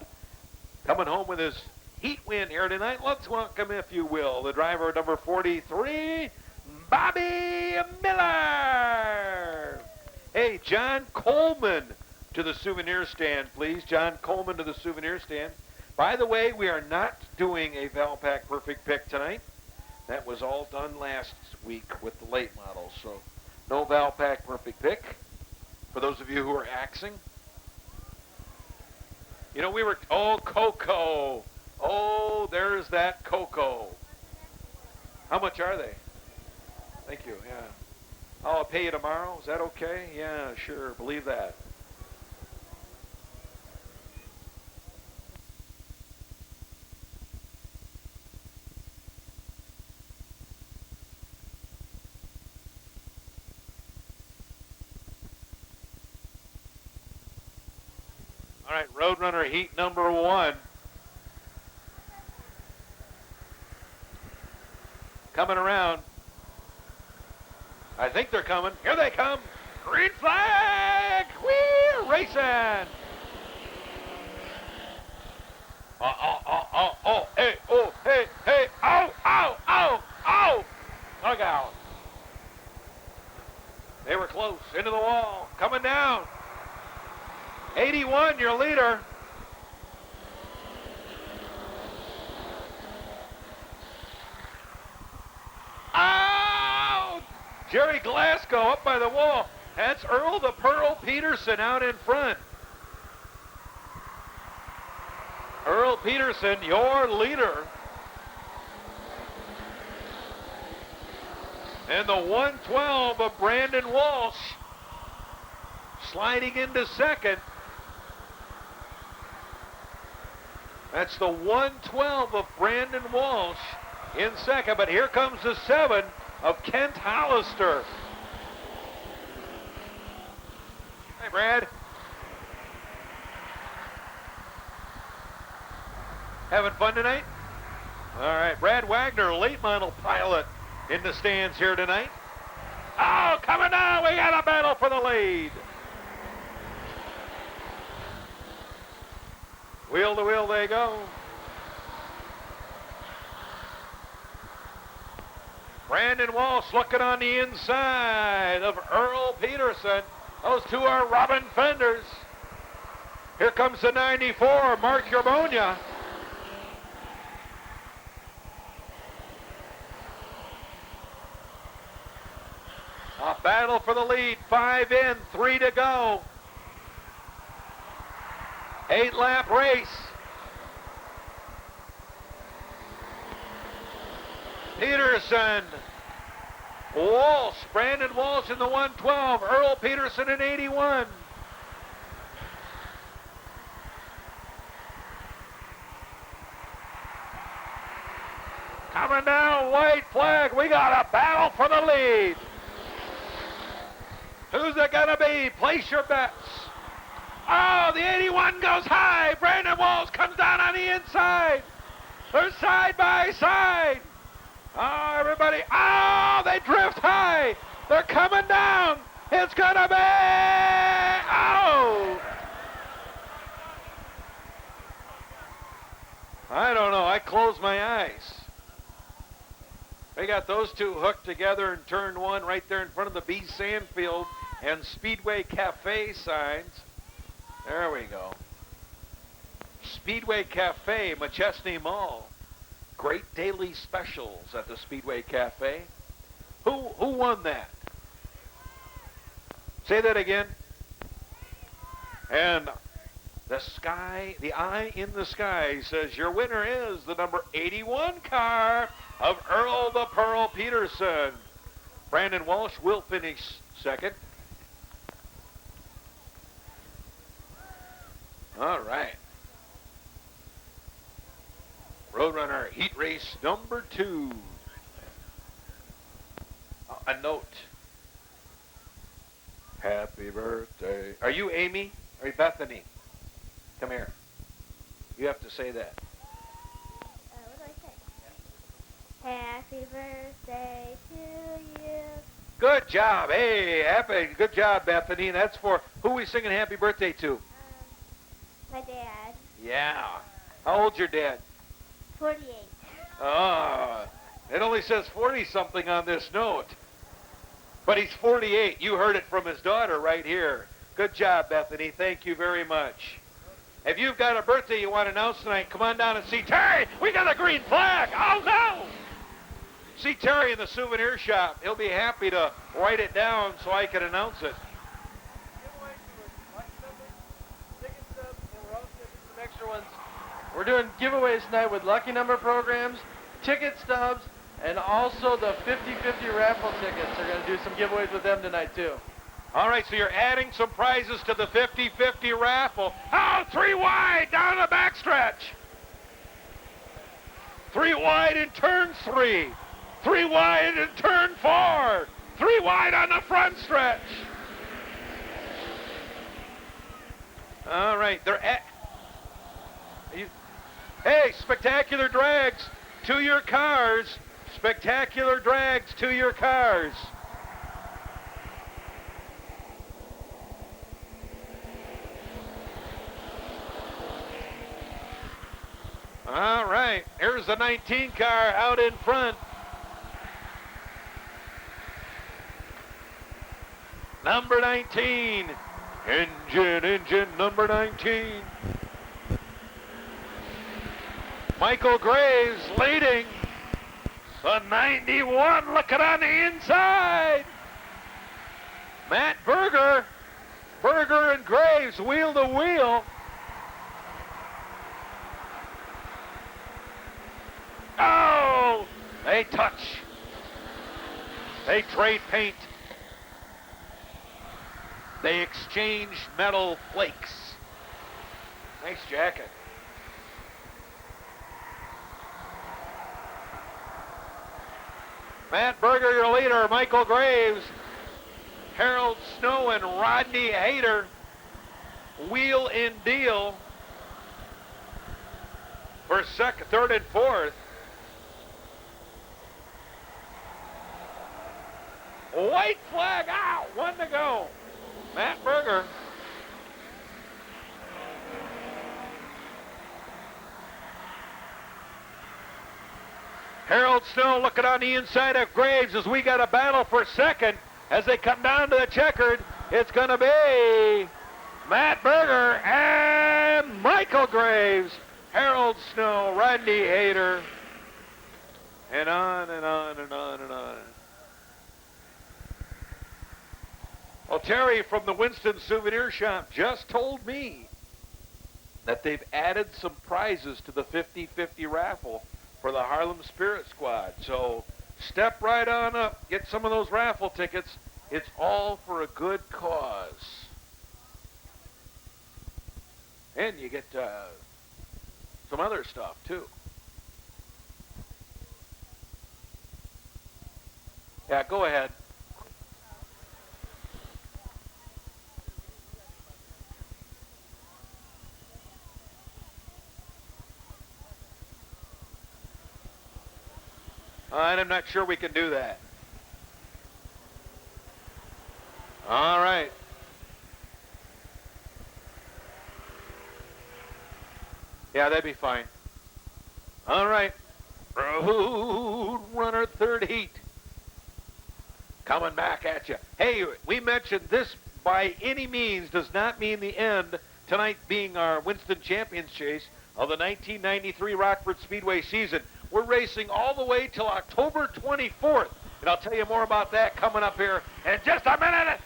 coming home with his heat win here tonight. Let's welcome, if you will, the driver number 43, Bobby Miller. Hey, John Coleman to the souvenir stand, please. John Coleman to the souvenir stand. By the way, we are not doing a Valpak Perfect Pick tonight. That was all done last week with the late models, so no Valpak Perfect Pick. For those of you who are axing. You know, Coco. Oh, there's that Coco. How much are they? Thank you, yeah. I'll pay you tomorrow. Is that okay? Yeah, sure. Believe that. All right, Roadrunner heat number 1. Coming around. I think they're coming. Here they come. Green flag. Whee! Racing. Hey, hey. Ow. Dug out. They were close. Into the wall. Coming down. 81, your leader. Out! Jerry Glasgow up by the wall. That's Earl the Pearl Peterson out in front. Earl Peterson, your leader. And the 112 of Brandon Walsh sliding into second. That's the 112 of Brandon Walsh in second, but here comes the 7 of Kent Hollister. Hey, Brad. Having fun tonight? All right, Brad Wagner, late model pilot in the stands here tonight. Oh, coming down, we got a battle for the lead. Wheel to wheel they go. Brandon Walsh looking on the inside of Earl Peterson. Those two are Robin Fenders. Here comes the 94, Mark Yermonia. A battle for the lead. 5 in, 3 to go. 8-lap race. Peterson Walsh, Brandon Walsh in the 112. Earl Peterson in 81. Coming down, white flag. We got a battle for the lead. Who's it going to be? Place your bets. Oh, the 81 goes high. Brandon Walsh comes down on the inside. They're side by side. Oh, everybody. Oh, they drift high. They're coming down. It's going to be. Oh. I don't know. I closed my eyes. They got those two hooked together in turn one right there in front of the B. Sandfield and Speedway Cafe signs. There we go. Speedway Cafe, McChesney Mall. Great daily specials at the Speedway Cafe. Who won that? Say that again. And the sky, the eye in the sky says your winner is the number 81 car of Earl the Pearl Peterson. Brandon Walsh will finish second. All right. Roadrunner Heat Race number 2. A note. Happy birthday. Are you Amy? Are you Bethany? Come here. You have to say that. What do I say? Happy birthday to you. Good job. Hey, good job, Bethany. That's for who we singing happy birthday to? My dad. Yeah. How old's your dad? 48. Oh, it only says 40-something on this note. But he's 48. You heard it from his daughter right here. Good job, Bethany. Thank you very much. If you've got a birthday you want to announce tonight, come on down and see Terry. We got a green flag. Oh, no. See Terry in the souvenir shop. He'll be happy to write it down so I can announce it. Extra ones. We're doing giveaways tonight with lucky number programs, ticket stubs, and also the 50-50 raffle tickets. They're going to do some giveaways with them tonight too. All right, so you're adding some prizes to the 50-50 raffle. Oh, 3 wide down the backstretch. 3 wide in turn 3. 3 wide in turn 4. 3 wide on the front stretch. All right, they're at. Hey, spectacular drags to your cars. Spectacular drags to your cars. All right, here's the 19 car out in front. Number 19. Engine number 19. Michael Graves leading. The 91 looking on the inside. Matt Berger and Graves wheel to wheel. Oh, they touch. They trade paint. They exchange metal flakes. Nice jacket. Matt Berger, your leader. Michael Graves, Harold Snow, and Rodney Hayter wheel in deal for second, third, and fourth. White flag out. 1 to go. Matt Berger. Harold Snow looking on the inside of Graves as we got a battle for second. As they come down to the checkered, it's going to be Matt Berger and Michael Graves. Harold Snow, Rodney Hayter, and on and on and on and on. Well, Terry from the Winston Souvenir Shop just told me that they've added some prizes to the 50-50 raffle for the Harlem Spirit Squad. So Step right on up. Get some of those raffle tickets. It's all for a good cause. And you get some other stuff, too. Yeah, go ahead. I'm not sure we can do that. All right. Yeah, that'd be fine. All right. Road runner third heat. Coming back at you. Hey, we mentioned this by any means does not mean the end. Tonight being our Winston Champions Chase of the 1993 Rockford Speedway season. We're racing all the way till October 24th. And I'll tell you more about that coming up here in just a minute.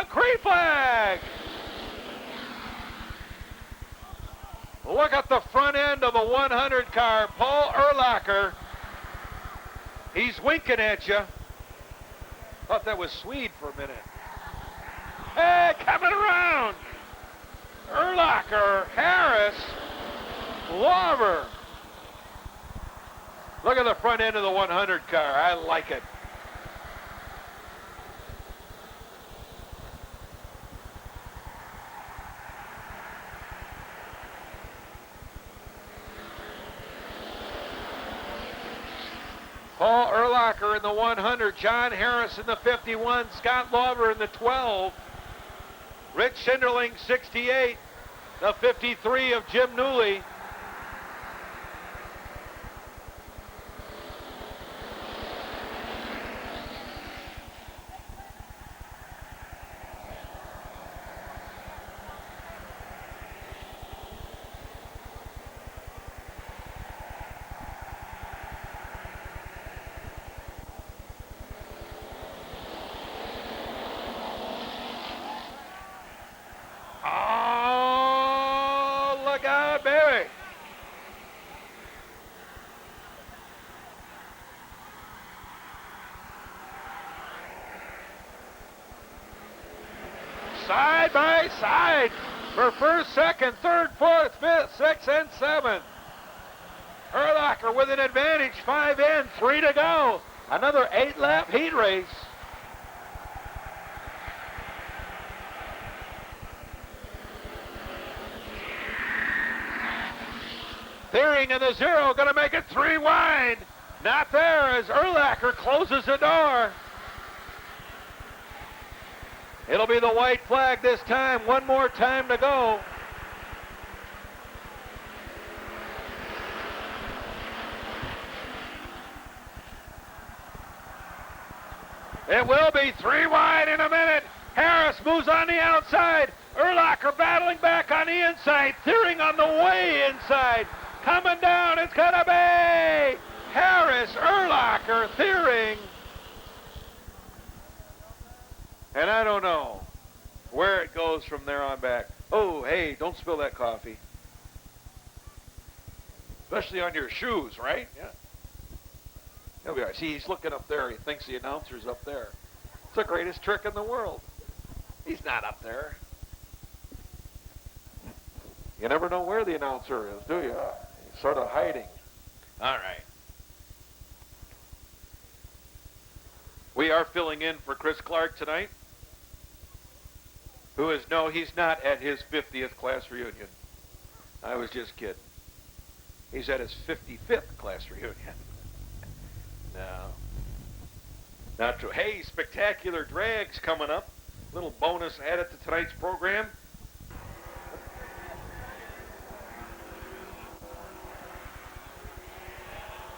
Green flag! Look at the front end of the 100 car. Paul Erlacher. He's winking at you. Thought that was Swede for a minute. Hey, coming around. Erlacher, Harris, Lauber. Look at the front end of the 100 car. I like it. Paul Erlacher in the 100, John Harris in the 51, Scott Lauber in the 12, Rich Schinderling 68, the 53 of Jim Newley. Side by side for first, second, third, fourth, fifth, sixth, and seventh. Erlacher with an advantage, 5 in, 3 to go. Another 8-lap heat race. Thiering in the 0, going to make it 3 wide. Not there as Erlacher closes the door. It'll be the white flag this time. One more time to go. It will be 3 wide in a minute. Harris moves on the outside. Erlacher battling back on the inside. Thiering on the way inside. Coming down, it's going to be Harris, Erlacher, Thiering. And I don't know where it goes from there on back. Oh, hey, don't spill that coffee. Especially on your shoes, right? Yeah. He'll be all right. See, he's looking up there. He thinks the announcer's up there. It's the greatest trick in the world. He's not up there. You never know where the announcer is, do you? He's sort of hiding. All right. We are filling in for Chris Clark tonight, who is, no, he's not at his 50th class reunion. I was just kidding. He's at his 55th class reunion. No. Not true. Hey, spectacular drags coming up. Little bonus added to tonight's program.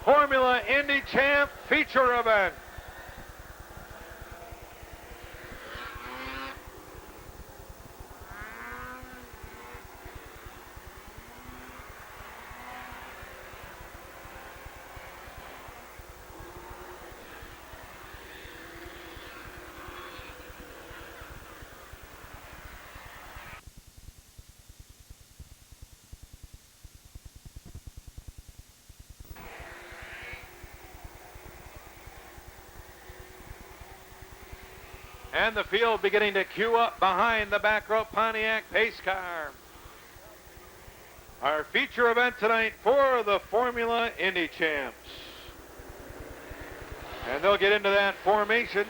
Formula Indy Champ feature event. And the field beginning to queue up behind the back row Pontiac pace car. Our feature event tonight for the Formula Indy Champs. And they'll get into that formation.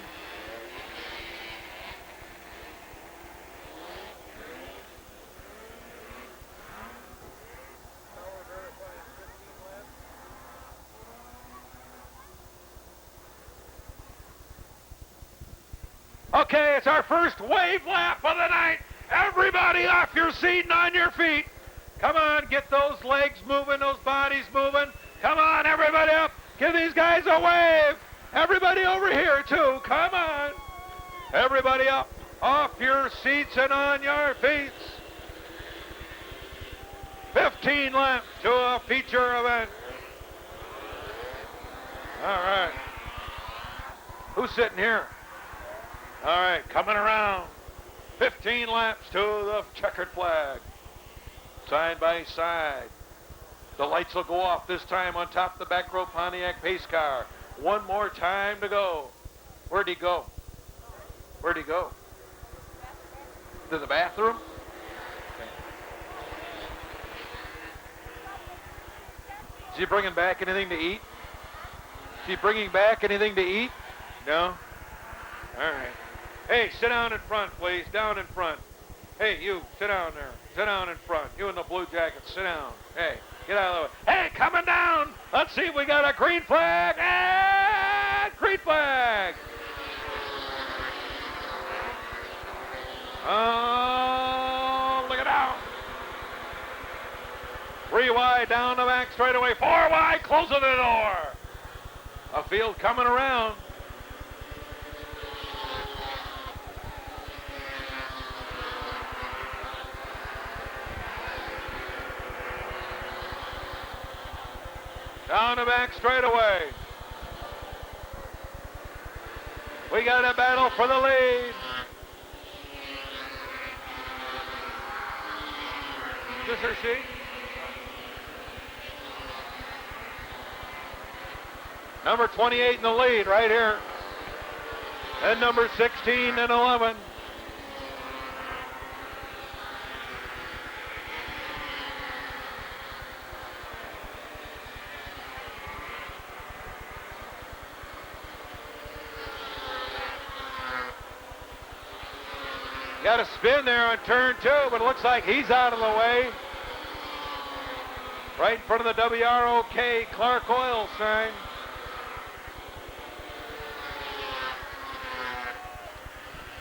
Okay, it's our first wave lap of the night. Everybody off your seat and on your feet. Come on, get those legs moving, those bodies moving. Come on, everybody up. Give these guys a wave. Everybody over here, too. Come on. Everybody up, off your seats and on your feet. 15 laps to a feature event. All right. Who's sitting here? All right, coming around. 15 laps to the checkered flag. Side by side. The lights will go off this time on top of the back row Pontiac pace car. One more time to go. Where'd he go? Where'd he go? To the bathroom? Okay. Is he bringing back anything to eat? Is he bringing back anything to eat? No? All right. Hey, sit down in front, please. Down in front. Hey, you, sit down there. Sit down in front. You in the blue jacket, sit down. Hey, get out of the way. Hey, coming down. Let's see if we got a green flag. And green flag. Oh, look it out. 3 wide down the back straightaway. 4 wide, closing the door. A field coming around. Down the back straightaway. We got a battle for the lead. Is this her seat? Number 28 in the lead right here. And number 16 and 11. Got a spin there on turn 2, but it looks like he's out of the way. Right in front of the WROK Clark Oil sign.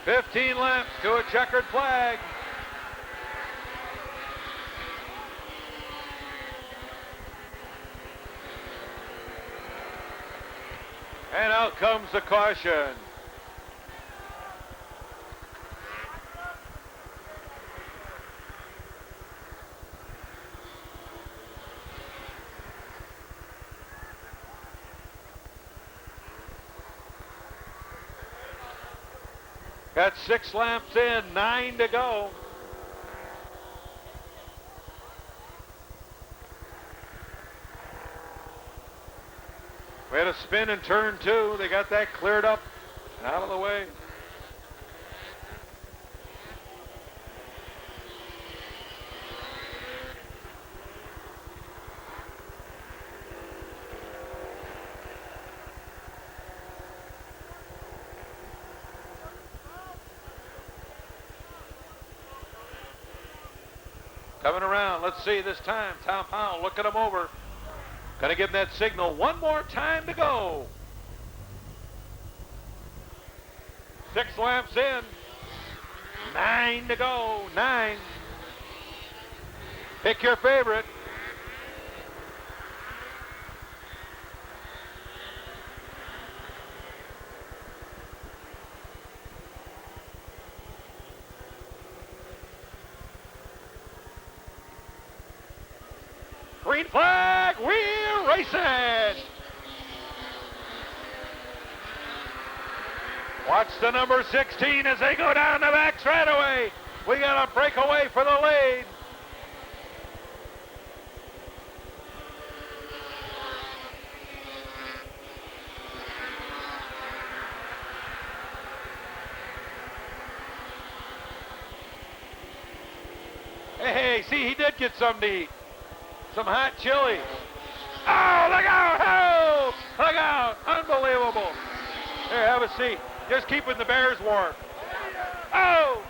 "15 laps to a checkered flag." And out comes the caution. Got 6 laps in, 9 to go. We had a spin in turn 2. They got that cleared up and out of the way. Coming around, let's see this time. Tom Powell looking him over. Gonna give him that signal. 1 more time to go. 6 laps in. 9 to go. 9. Pick your favorite. Green flag, we're racing. Watch the number 16 as they go down the back straightaway. We got a breakaway for the lead. Hey, see, he did get something to eat. Some hot chili. Oh, look out! Oh, look out! Unbelievable. Here, have a seat. Just keeping the bears warm. Oh!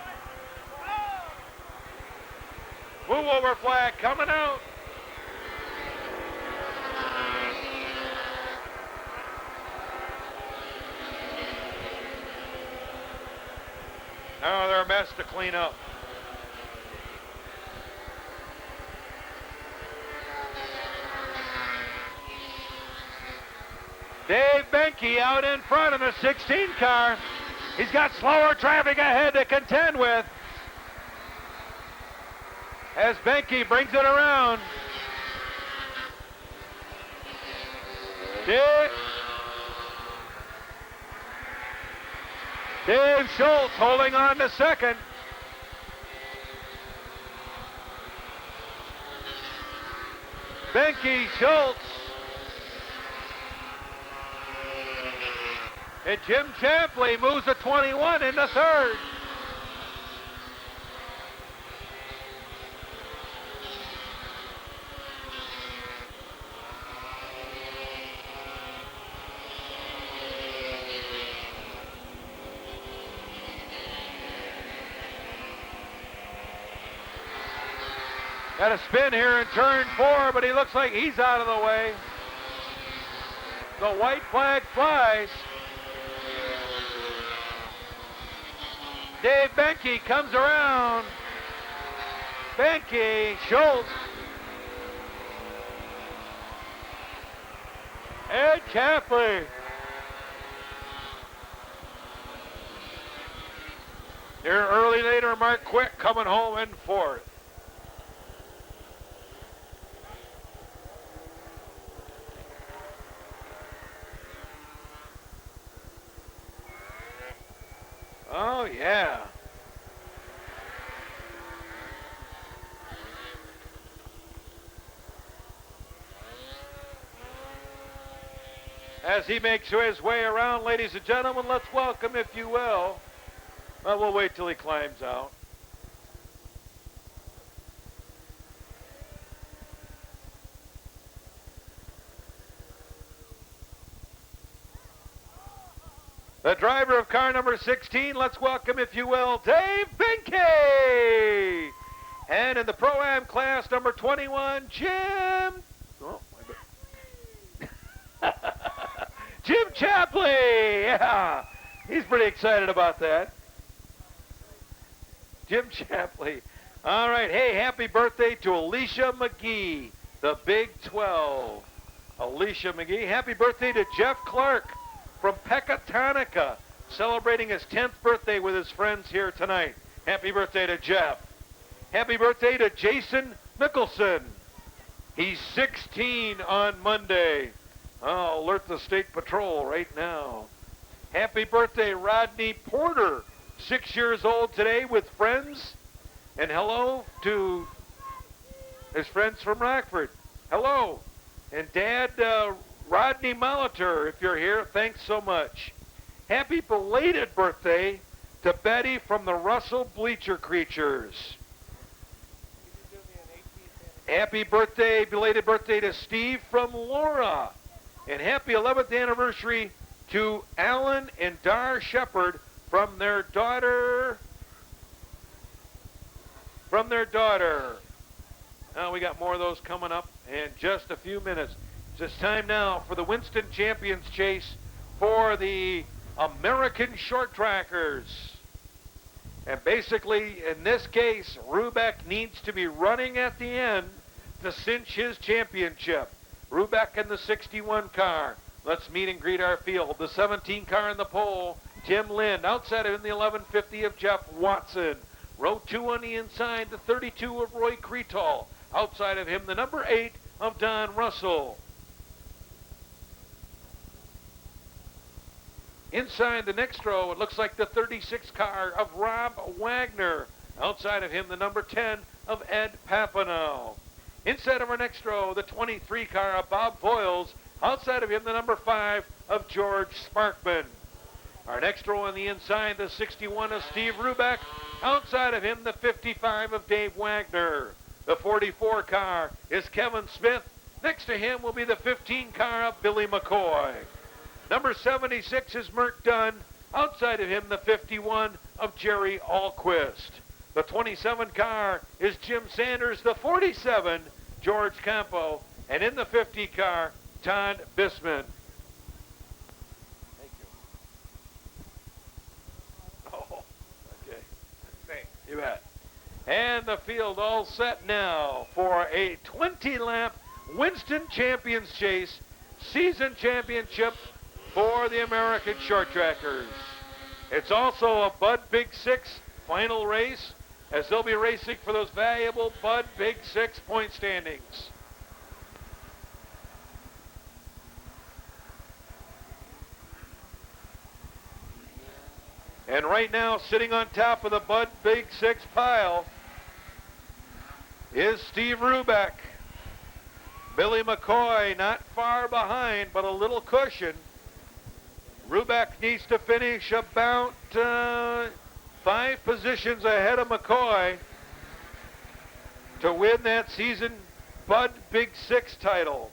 Move over flag coming out. Now they're a mess to clean up. Dave Benke out in front in the 16 car. He's got slower traffic ahead to contend with. As Benke brings it around. Dave Schultz holding on to second. Benke, Schultz. And Jim Champley moves to 21 into third. Got a spin here in turn 4, but he looks like he's out of the way. The white flag flies. Dave Benke comes around. Benke, Schultz. Ed Chapley. Here early later, Mark Quick coming home in fourth. Oh, yeah. As he makes his way around, ladies and gentlemen, let's welcome, if you will. Well, we'll wait till he climbs out. The driver of car number 16, let's welcome, if you will, Dave Benke. And in the Pro-Am class, number 21, Jim Chapley. Yeah, he's pretty excited about that. Jim Chapley. All right, hey, happy birthday to Alicia McGee, the Big 12. Alicia McGee. Happy birthday to Jeff Clark from Pecatonica, celebrating his 10th birthday with his friends here tonight. Happy birthday to Jeff. Happy birthday to Jason Mickelson. He's 16 on Monday. I'll alert the state patrol right now. Happy birthday, Rodney Porter, 6 years old today with friends. And hello to his friends from Rockford. Hello. And Dad, Rodney Molitor, if you're here, thanks so much. Happy belated birthday to Betty from the Russell Bleacher Creatures. Happy birthday, belated birthday to Steve from Laura. And happy 11th anniversary to Alan and Dar Shepard from their daughter. Now we got more of those coming up in just a few minutes. It's time now for the Winston Champions Chase for the American Short Trackers. And basically, in this case, Rubeck needs to be running at the end to cinch his championship. Rubeck in the 61 car. Let's meet and greet our field. The 17 car in the pole, Tim Lind. Outside of him, the 1150 of Jeff Watson. Row 2 on the inside, the 32 of Roy Cretal. Outside of him, the number 8 of Don Russell. Inside the next row, it looks like the 36 car of Rob Wagner. Outside of him, the number 10 of Ed Papineau. Inside of our next row, the 23 car of Bob Voiles. Outside of him, the number 5 of George Sparkman. Our next row on the inside, the 61 of Steve Rubeck. Outside of him, the 55 of Dave Wagner. The 44 car is Kevin Smith. Next to him will be the 15 car of Billy McCoy. Number 76 is Mert Dunn. Outside of him, the 51 of Jerry Alquist. The 27 car is Jim Sanders. The 47, George Campo. And in the 50 car, Todd Bisman. Thank you. Oh, okay. Thanks. You bet. And the field all set now for a 20-lap Winston Champions Chase season championship for the American short trackers. It's also a Bud Big Six final race, as they'll be racing for those valuable Bud Big Six point standings. And right now, sitting on top of the Bud Big Six pile is Steve Rubeck. Billy McCoy not far behind, but a little cushion. Rubeck needs to finish about 5 positions ahead of McCoy to win that season Bud Big Six title.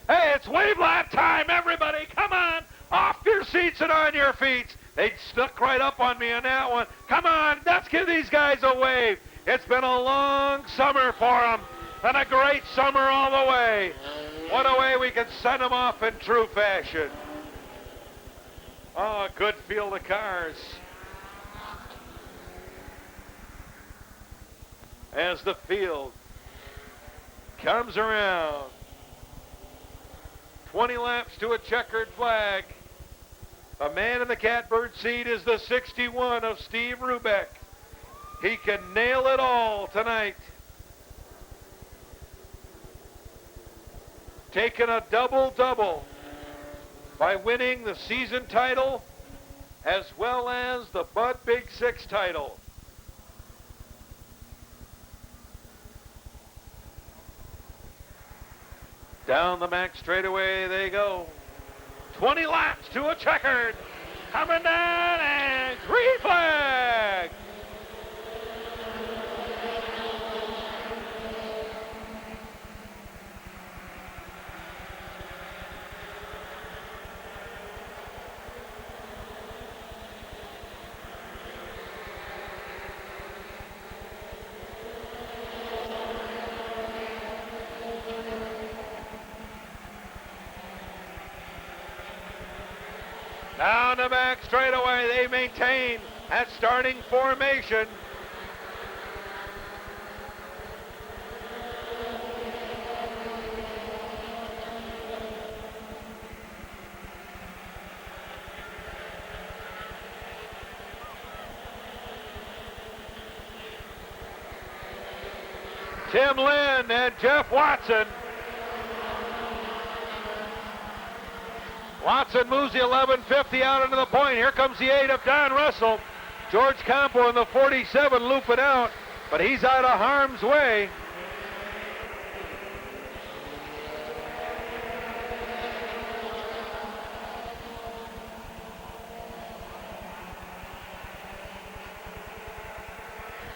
Hey, it's wave lap time, everybody. Come on, off your seats and on your feet. They stuck right up on me on that one. Come on, let's give these guys a wave. It's been a long summer for them, and a great summer all the way. What a way we can send them off in true fashion. Oh, a good field of cars. As the field comes around. 20 laps to a checkered flag. The man in the catbird seat is the 61 of Steve Rubeck. He can nail it all tonight. Taking a double-double by winning the season title as well as the Bud Big Six title. Down the Mac straightaway they go. 20 laps to a checkered. Coming down and green flag. Down the back straightaway, they maintain that starting formation. Tim Lynn and Jeff Watson. Watson moves the 1150 out into the point. Here comes the 8 of Don Russell. George Campo in the 47 looping out, but he's out of harm's way.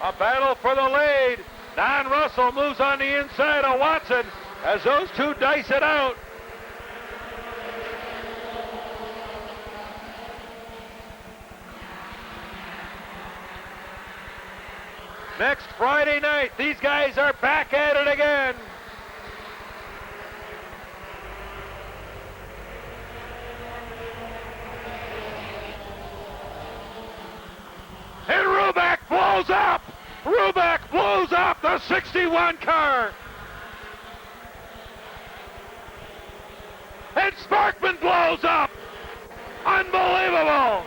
A battle for the lead. Don Russell moves on the inside of Watson as those two dice it out. Next Friday night, these guys are back at it again. And Rubeck blows up! Rubeck blows up the 61 car! And Sparkman blows up! Unbelievable!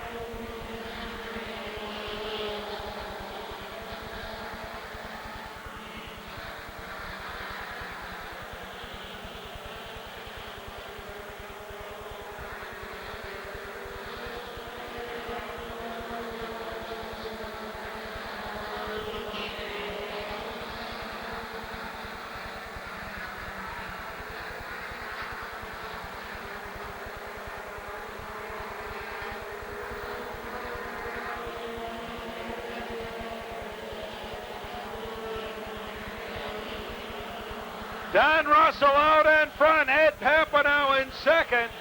Don Russell out in front. Ed Papanow in second.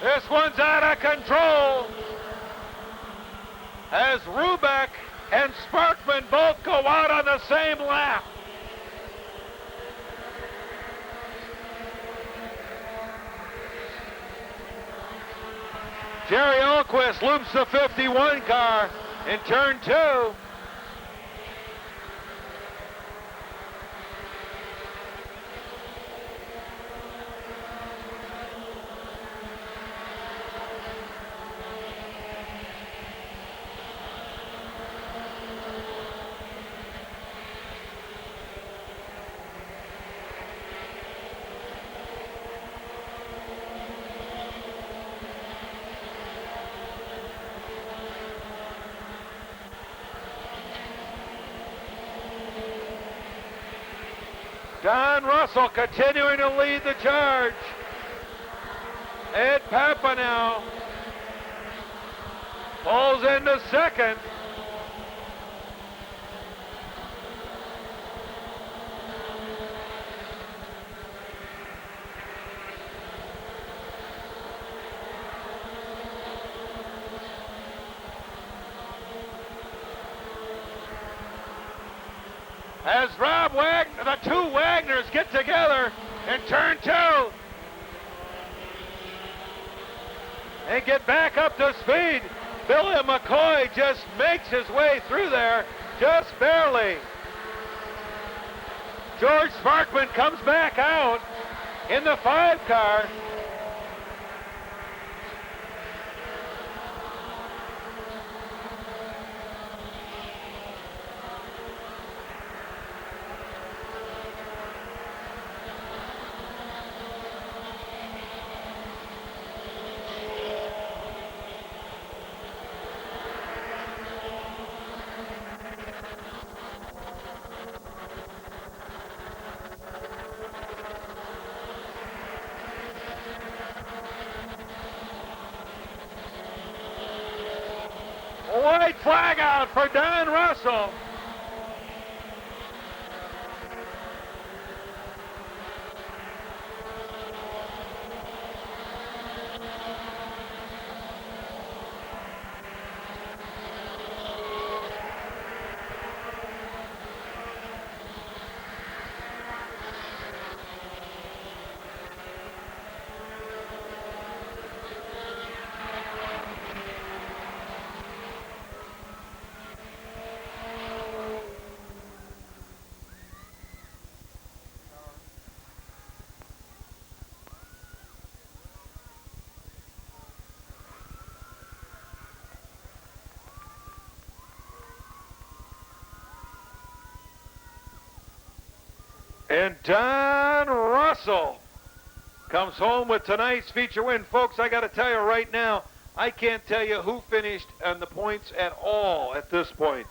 This one's out of control as Rubeck and Sparkman both go out on the same lap. Jerry Alquist loops the 51 car in turn 2. Don Russell continuing to lead the charge. Ed Papanow pulls into second. As Rob Wagner, the two Wagners get together in turn 2 and get back up to speed. Billy McCoy just makes his way through there, just barely. George Sparkman comes back out in the 5 car. White flag out for Don Russell. And Don Russell comes home with tonight's feature win. Folks, I got to tell you right now, I can't tell you who finished on the points at all at this point.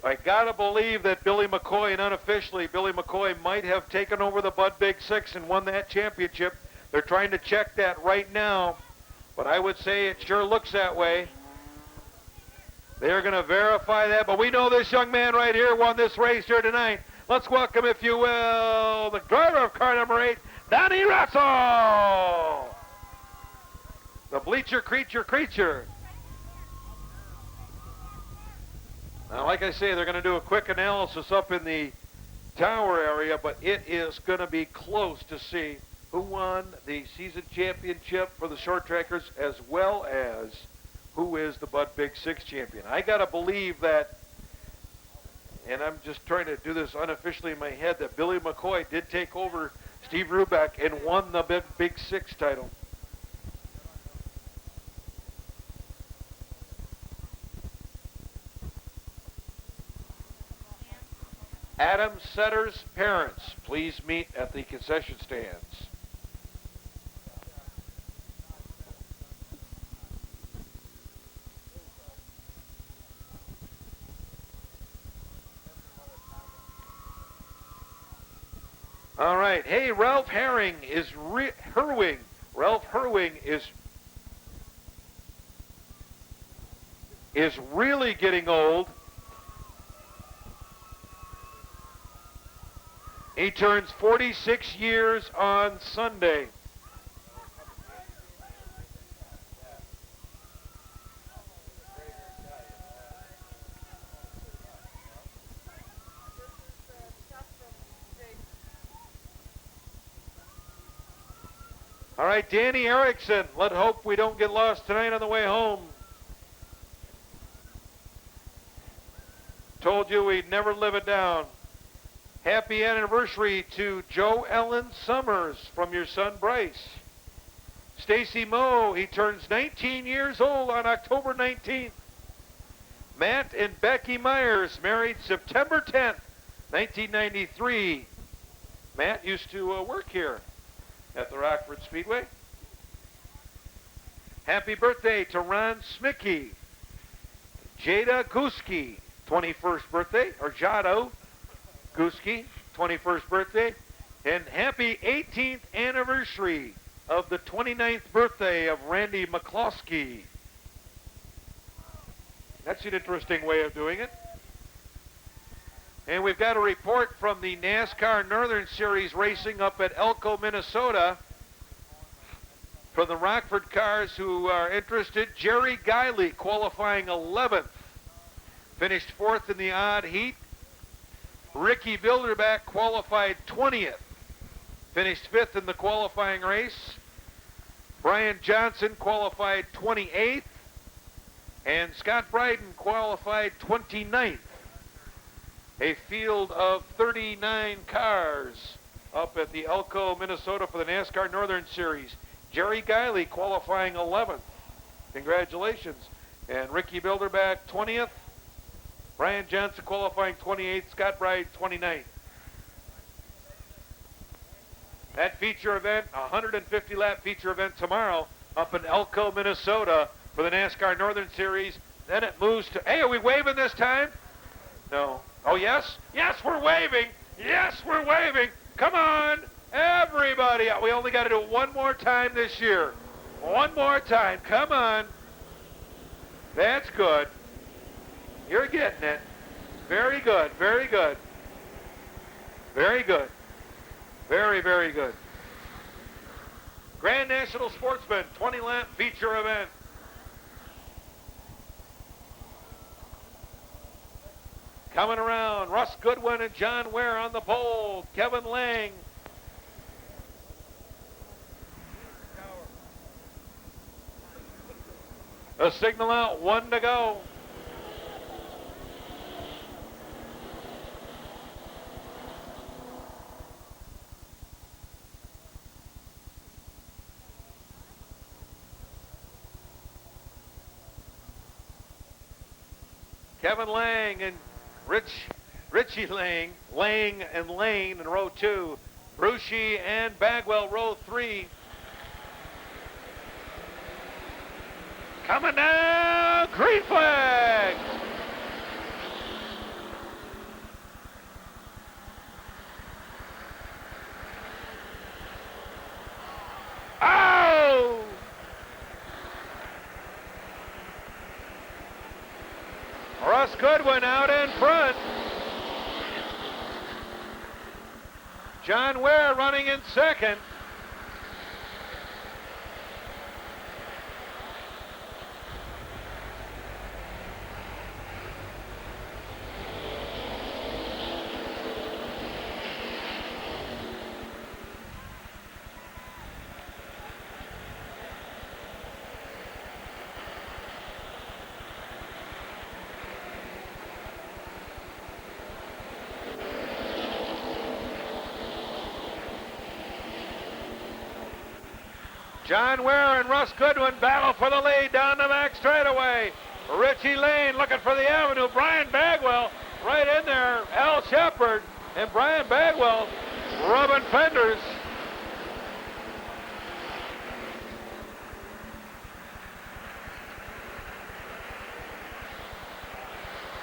I got to believe that Billy McCoy, and unofficially, Billy McCoy might have taken over the Bud Big Six and won that championship. They're trying to check that right now, but I would say it sure looks that way. They're going to verify that, but we know this young man right here won this race here tonight. Let's welcome, if you will, the driver of car number 8, Donnie Russell. The bleacher creature. Now, like I say, they're going to do a quick analysis up in the tower area, but it is going to be close to see who won the season championship for the short trackers, as well as who is the Bud Big Six champion. I got to believe that, and I'm just trying to do this unofficially in my head, that Billy McCoy did take over Steve Rubeck and won the Big Six title. Adam Setter's parents, please meet at the concession stands. All right. Hey, Ralph Herring is Herwing Ralph Herwing is really getting old. He turns 46 years on Sunday. All right, Danny Erickson. Let's hope we don't get lost tonight on the way home. Told you we'd never live it down. Happy anniversary to Joe Ellen Summers from your son Bryce. Stacy Moe, he turns 19 years old on October 19th. Matt and Becky Myers, married September 10th, 1993. Matt used to work here at the Rockford Speedway. Happy birthday to Ron Smicky. Jada Guski, 21st birthday, or Jado Guski, 21st birthday. And happy 18th anniversary of the 29th birthday of Randy McCloskey. That's an interesting way of doing it. And we've got a report from the NASCAR Northern Series racing up at Elko, Minnesota. From the Rockford cars who are interested, Jerry Guiley qualifying 11th. Finished 4th in the odd heat. Ricky Bilderback qualified 20th. Finished 5th in the qualifying race. Brian Johnson qualified 28th. And Scott Bryden qualified 29th. A field of 39 cars up at the Elko, Minnesota for the NASCAR Northern Series. Jerry Guiley qualifying 11th. Congratulations. And Ricky Bilderback 20th. Brian Johnson qualifying 28th. Scott Bryden 29th. That feature event, 150 lap feature event tomorrow up in Elko, Minnesota for the NASCAR Northern Series. Then it moves to, hey, are we waving this time? No. Oh, yes? Yes, we're waving. Yes, we're waving. Come on, everybody. We only got to do it one more time this year. One more time. Come on. That's good. You're getting it. Very good. Very good. Very good. Very, very good. Grand National Sportsman 20-lap feature event. Coming around, Russ Goodwin and John Ware on the pole. Kevin Lang. A signal out, 1 to go. Kevin Lang and Richie Lang and Lane in row 2. Brucey and Bagwell row 3. Coming down, green flag. Oh! Russ Goodwin out in front. John Ware running in second. John Ware and Russ Goodwin battle for the lead down the back straightaway. Richie Lane looking for the avenue. Brian Bagwell right in there. Al Shepard and Brian Bagwell rubbing fenders.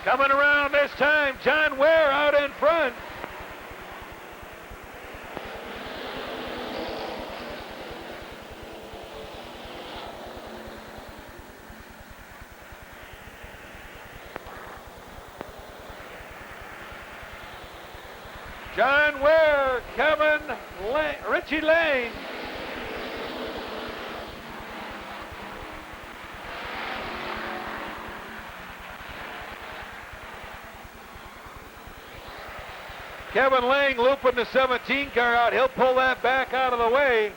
Coming around this time, John Ware out in front. John Ware, Richie Lane. Kevin Lang looping the 17 car out. He'll pull that back out of the way.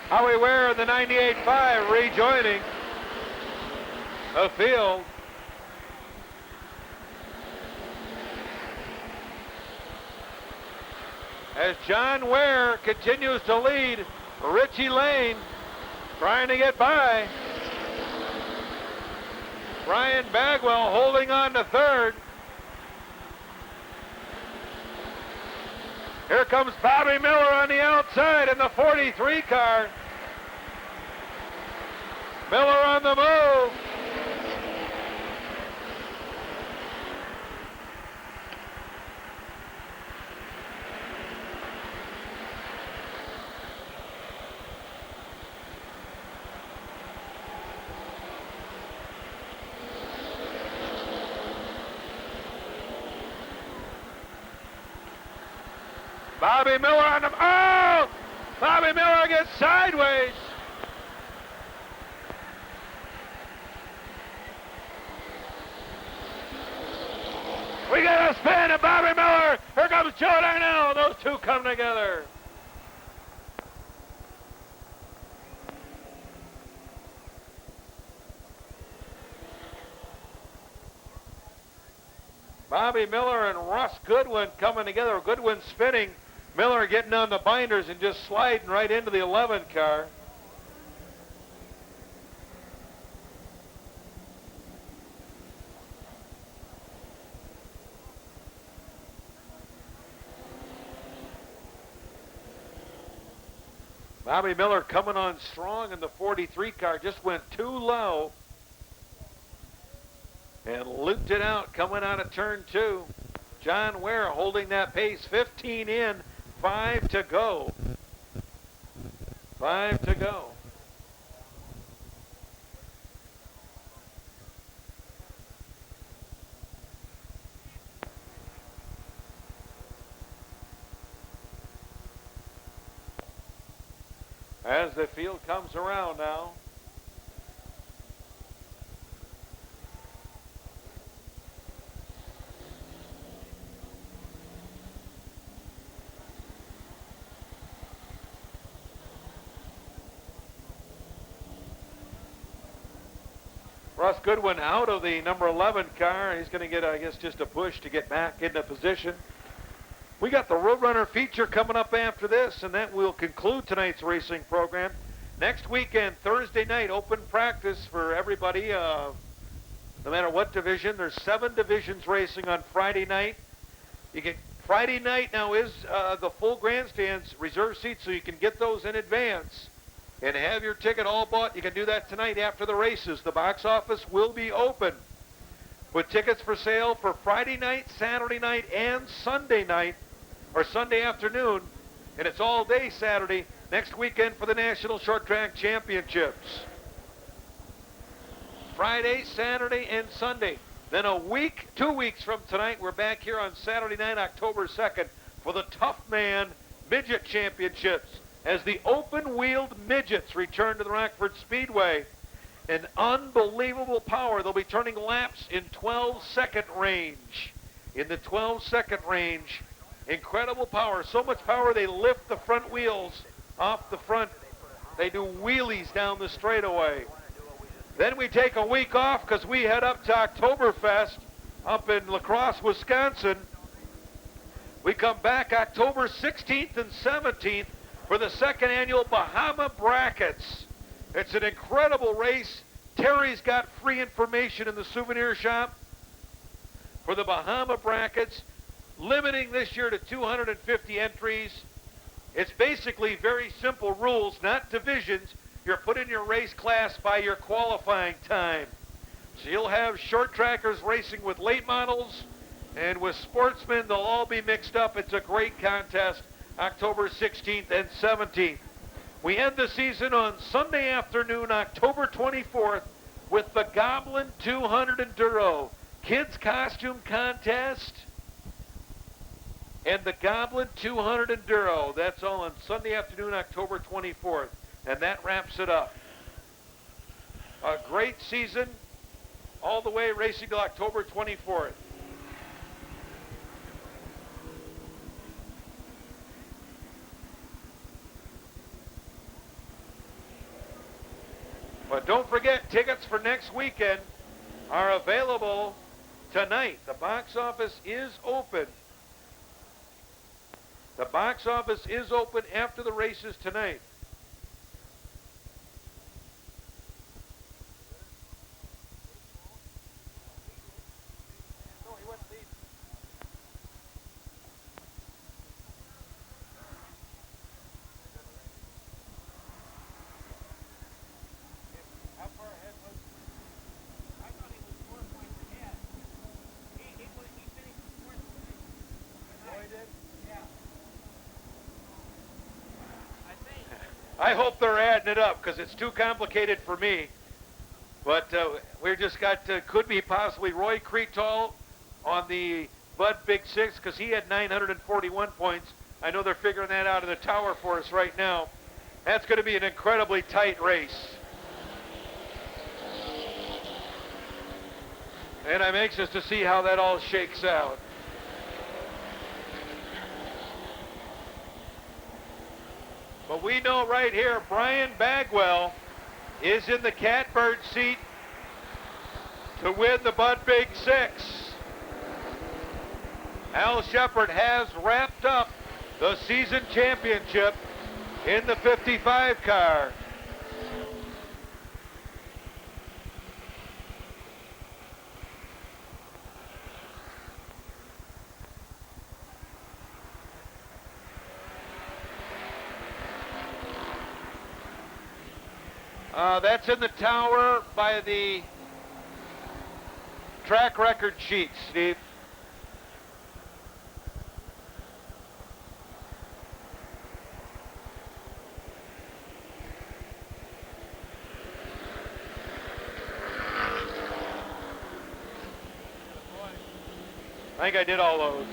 Howie Ware in the 98.5 rejoining the field. As John Ware continues to lead Richie Lane, trying to get by. Brian Bagwell holding on to third. Here comes Bobby Miller on the outside in the 43 car. Miller on the move. Bobby Miller on the... Oh! Bobby Miller gets sideways. We got a spin of Bobby Miller. Here comes Joe Darnell. Those two come together. Bobby Miller and Russ Goodwin coming together. Goodwin spinning. Miller getting on the binders and just sliding right into the 11 car. Bobby Miller coming on strong in the 43 car. Just went too low and looped it out coming out of turn 2. John Ware holding that pace. 15 in, 5 to go. 5 to go. As the field comes around now. Russ Goodwin out of the number 11 car. He's going to get, I guess, just a push to get back into position. We got the Roadrunner feature coming up after this, and that will conclude tonight's racing program. Next weekend, Thursday night, open practice for everybody, no matter what division. There's 7 divisions racing on Friday night. Friday night now is the full grandstands reserve seats, so you can get those in advance and have your ticket all bought. You can do that tonight after the races. The box office will be open with tickets for sale for Friday night, Saturday night, and Sunday night, or Sunday afternoon, and it's all day Saturday, next weekend for the National Short Track Championships. Friday, Saturday, and Sunday. Then 2 weeks from tonight, we're back here on Saturday night, October 2nd, for the Tough Man Midget Championships, as the open-wheeled midgets return to the Rockford Speedway. An unbelievable power. They'll be turning laps in 12-second range. In the 12-second range, incredible power. So much power, they lift the front wheels off the front. They do wheelies down the straightaway. Then we take a week off because we head up to Oktoberfest up in La Crosse, Wisconsin. We come back October 16th and 17th for the second annual Bahama Brackets. It's an incredible race. Terry's got free information in the souvenir shop for the Bahama Brackets, limiting this year to 250 entries. It's basically very simple rules, not divisions. You're put in your race class by your qualifying time. So you'll have short trackers racing with late models, and with sportsmen, they'll all be mixed up. It's a great contest, October 16th and 17th. We end the season on Sunday afternoon, October 24th, with the Goblin 200 Enduro Kids Costume Contest and the Goblin 200 Enduro. That's all on Sunday afternoon, October 24th. And that wraps it up. A great season, all the way racing till October 24th. But don't forget, tickets for next weekend are available tonight. The box office is open. The box office is open after the races tonight. I hope they're adding it up because it's too complicated for me. But we just got, could be possibly Roy Creetall on the Bud Big Six because he had 941 points. I know they're figuring that out in the tower for us right now. That's going to be an incredibly tight race. And I'm anxious to see how that all shakes out. But we know right here, Brian Bagwell is in the catbird seat to win the Bud Big Six. Al Shepard has wrapped up the season championship in the 55 car. That's in the tower by the track record sheet, Steve. I think I did all those.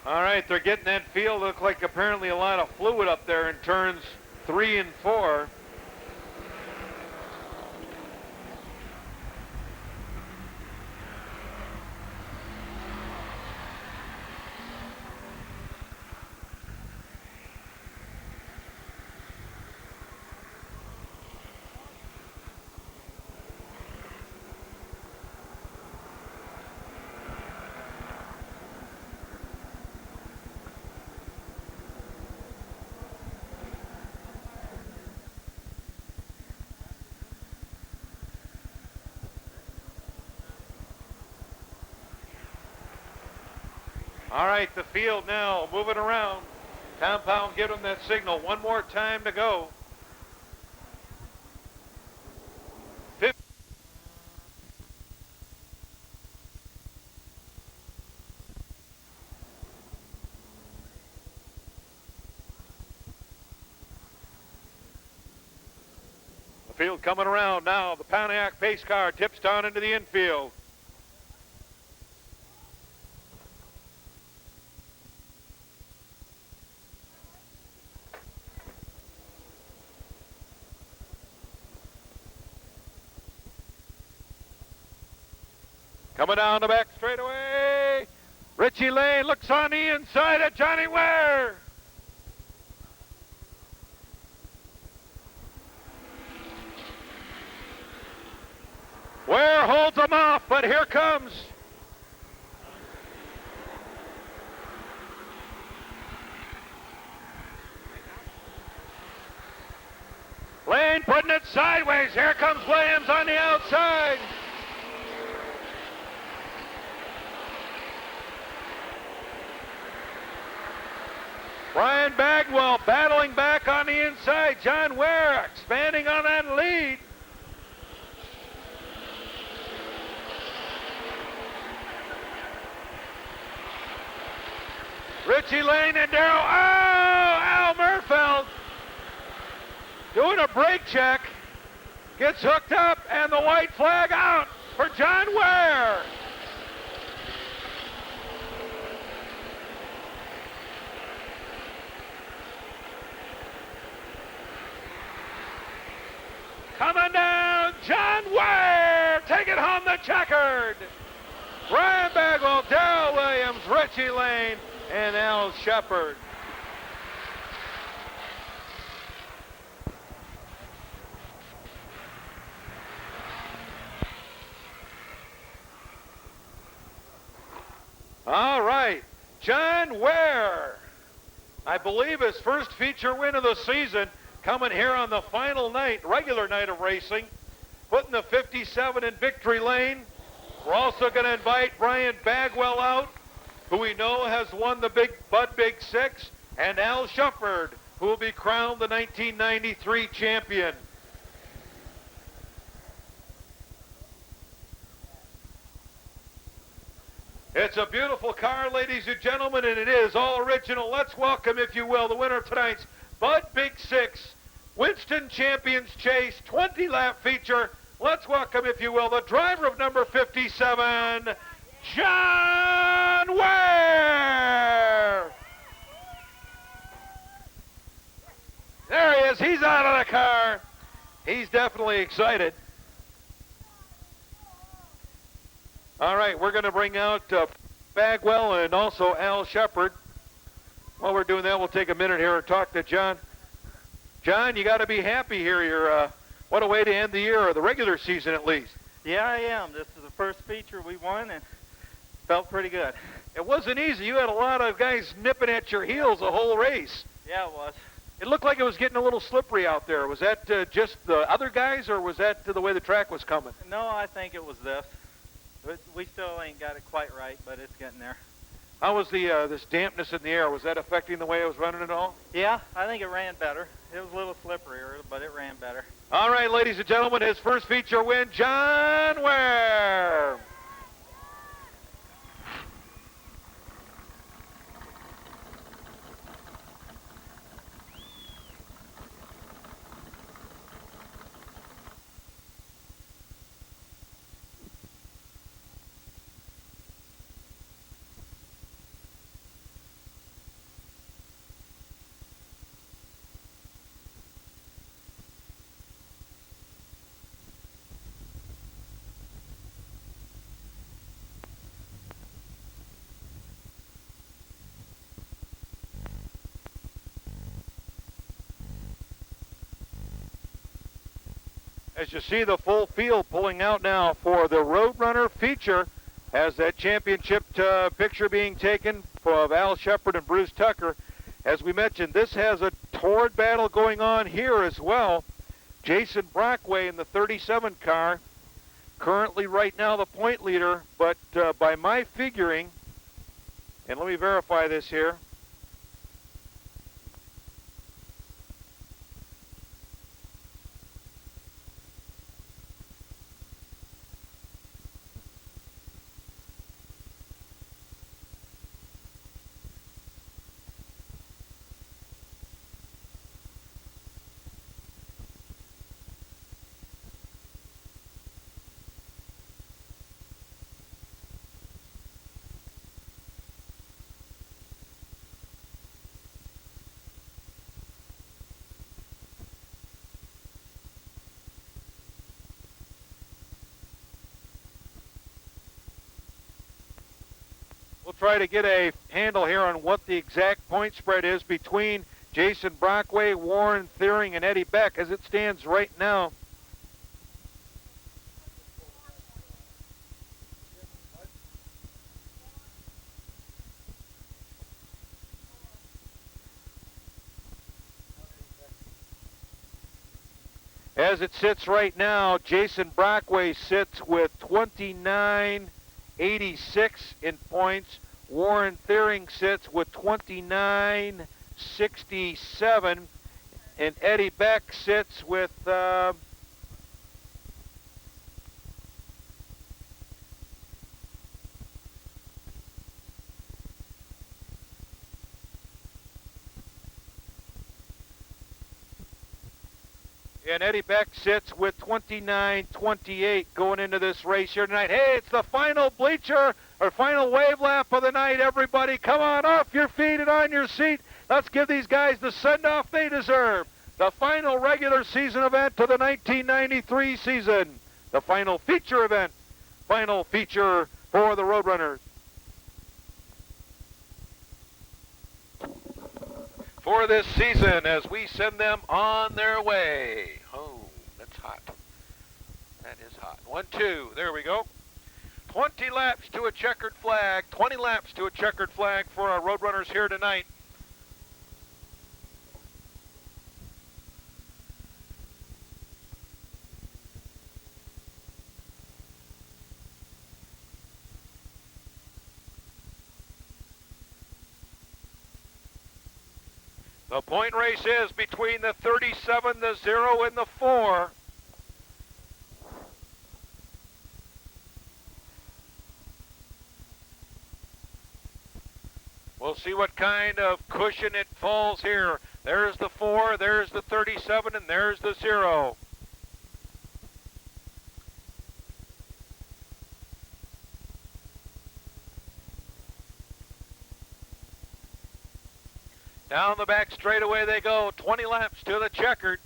All right, they're getting that field. Look like apparently a lot of fluid up there in turns 3 and 4. All right, the field now moving around. Compound, give them that signal. One more time to go. The field coming around now. The Pontiac pace car tips down into the infield. Coming down the back straightaway. Richie Lane looks on the inside of Johnny Ware. Ware holds him off, but here comes Lane putting it sideways. Here comes Williams on the outside. Brian Bagwell battling back on the inside. John Ware expanding on that lead. Richie Lane and Darrell. Oh, Al Murfeld doing a brake check. Gets hooked up and the white flag out for John Ware. Coming down, John Ware, taking home the checkered. Brian Bagwell, Darrell Williams, Richie Lane, and Al Shepard. All right, John Ware, I believe his first feature win of the season, coming here on the final night, regular night of racing, putting the 57 in victory lane. We're also going to invite Brian Bagwell out, who we know has won the Big Six, and Al Shepard, who will be crowned the 1993 champion. It's a beautiful car, ladies and gentlemen, and it is all original. Let's welcome, if you will, the winner of tonight's Big Six Winston Champions Chase 20-lap feature. Let's welcome, if you will, the driver of number 57, John Ware. There he is. He's out of the car. He's definitely excited. All right, we're going to bring out Bagwell and also Al Shepard. While we're doing that, we'll take a minute here and talk to John. John, you got to be happy here. You're what a way to end the year, or the regular season at least. Yeah, I am. This is the first feature we won, and felt pretty good. It wasn't easy. You had a lot of guys nipping at your heels the whole race. Yeah, it was. It looked like it was getting a little slippery out there. Was that just the other guys, or was that the way the track was coming? No, I think it was this. We still ain't got it quite right, but it's getting there. How was this dampness in the air? Was that affecting the way it was running at all? Yeah, I think it ran better. It was a little slipperier, but it ran better. All right, ladies and gentlemen, his first feature win, John Ware. As you see the full field pulling out now for the Roadrunner feature, as that championship picture being taken of Al Shepard and Bruce Tucker. As we mentioned, this has a torrid battle going on here as well. Jason Brockway in the 37 car, currently right now the point leader, but by my figuring, and let me verify this here, try to get a handle here on what the exact point spread is between Jason Brockway, Warren Thiering, and Eddie Beck as it stands right now. As it sits right now, Jason Brockway sits with 29.86 in points. Warren Thiering sits with 29.67, and Eddie Beck sits with and Eddie Beck sits with 29.28 going into this race here tonight. Hey, it's the final bleacher or final wave lap of the night, everybody. Come on off your feet and on your seat. Let's give these guys the send-off they deserve. The final regular season event to the 1993 season. The final feature event. Final feature for the Roadrunners. For this season as we send them on their way. Oh, that's hot. That is hot. 1, 2, there we go. 20 laps to a checkered flag. 20 laps to a checkered flag for our Roadrunners here tonight. The point race is between the 37, the 0, and the 4. We'll see what kind of cushion it falls here. There's the 4, there's the 37, and there's the 0. Down the back straightaway they go, 20 laps to the checkered.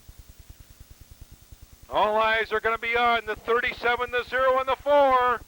All eyes are going to be on the 37, the 0, and the 4.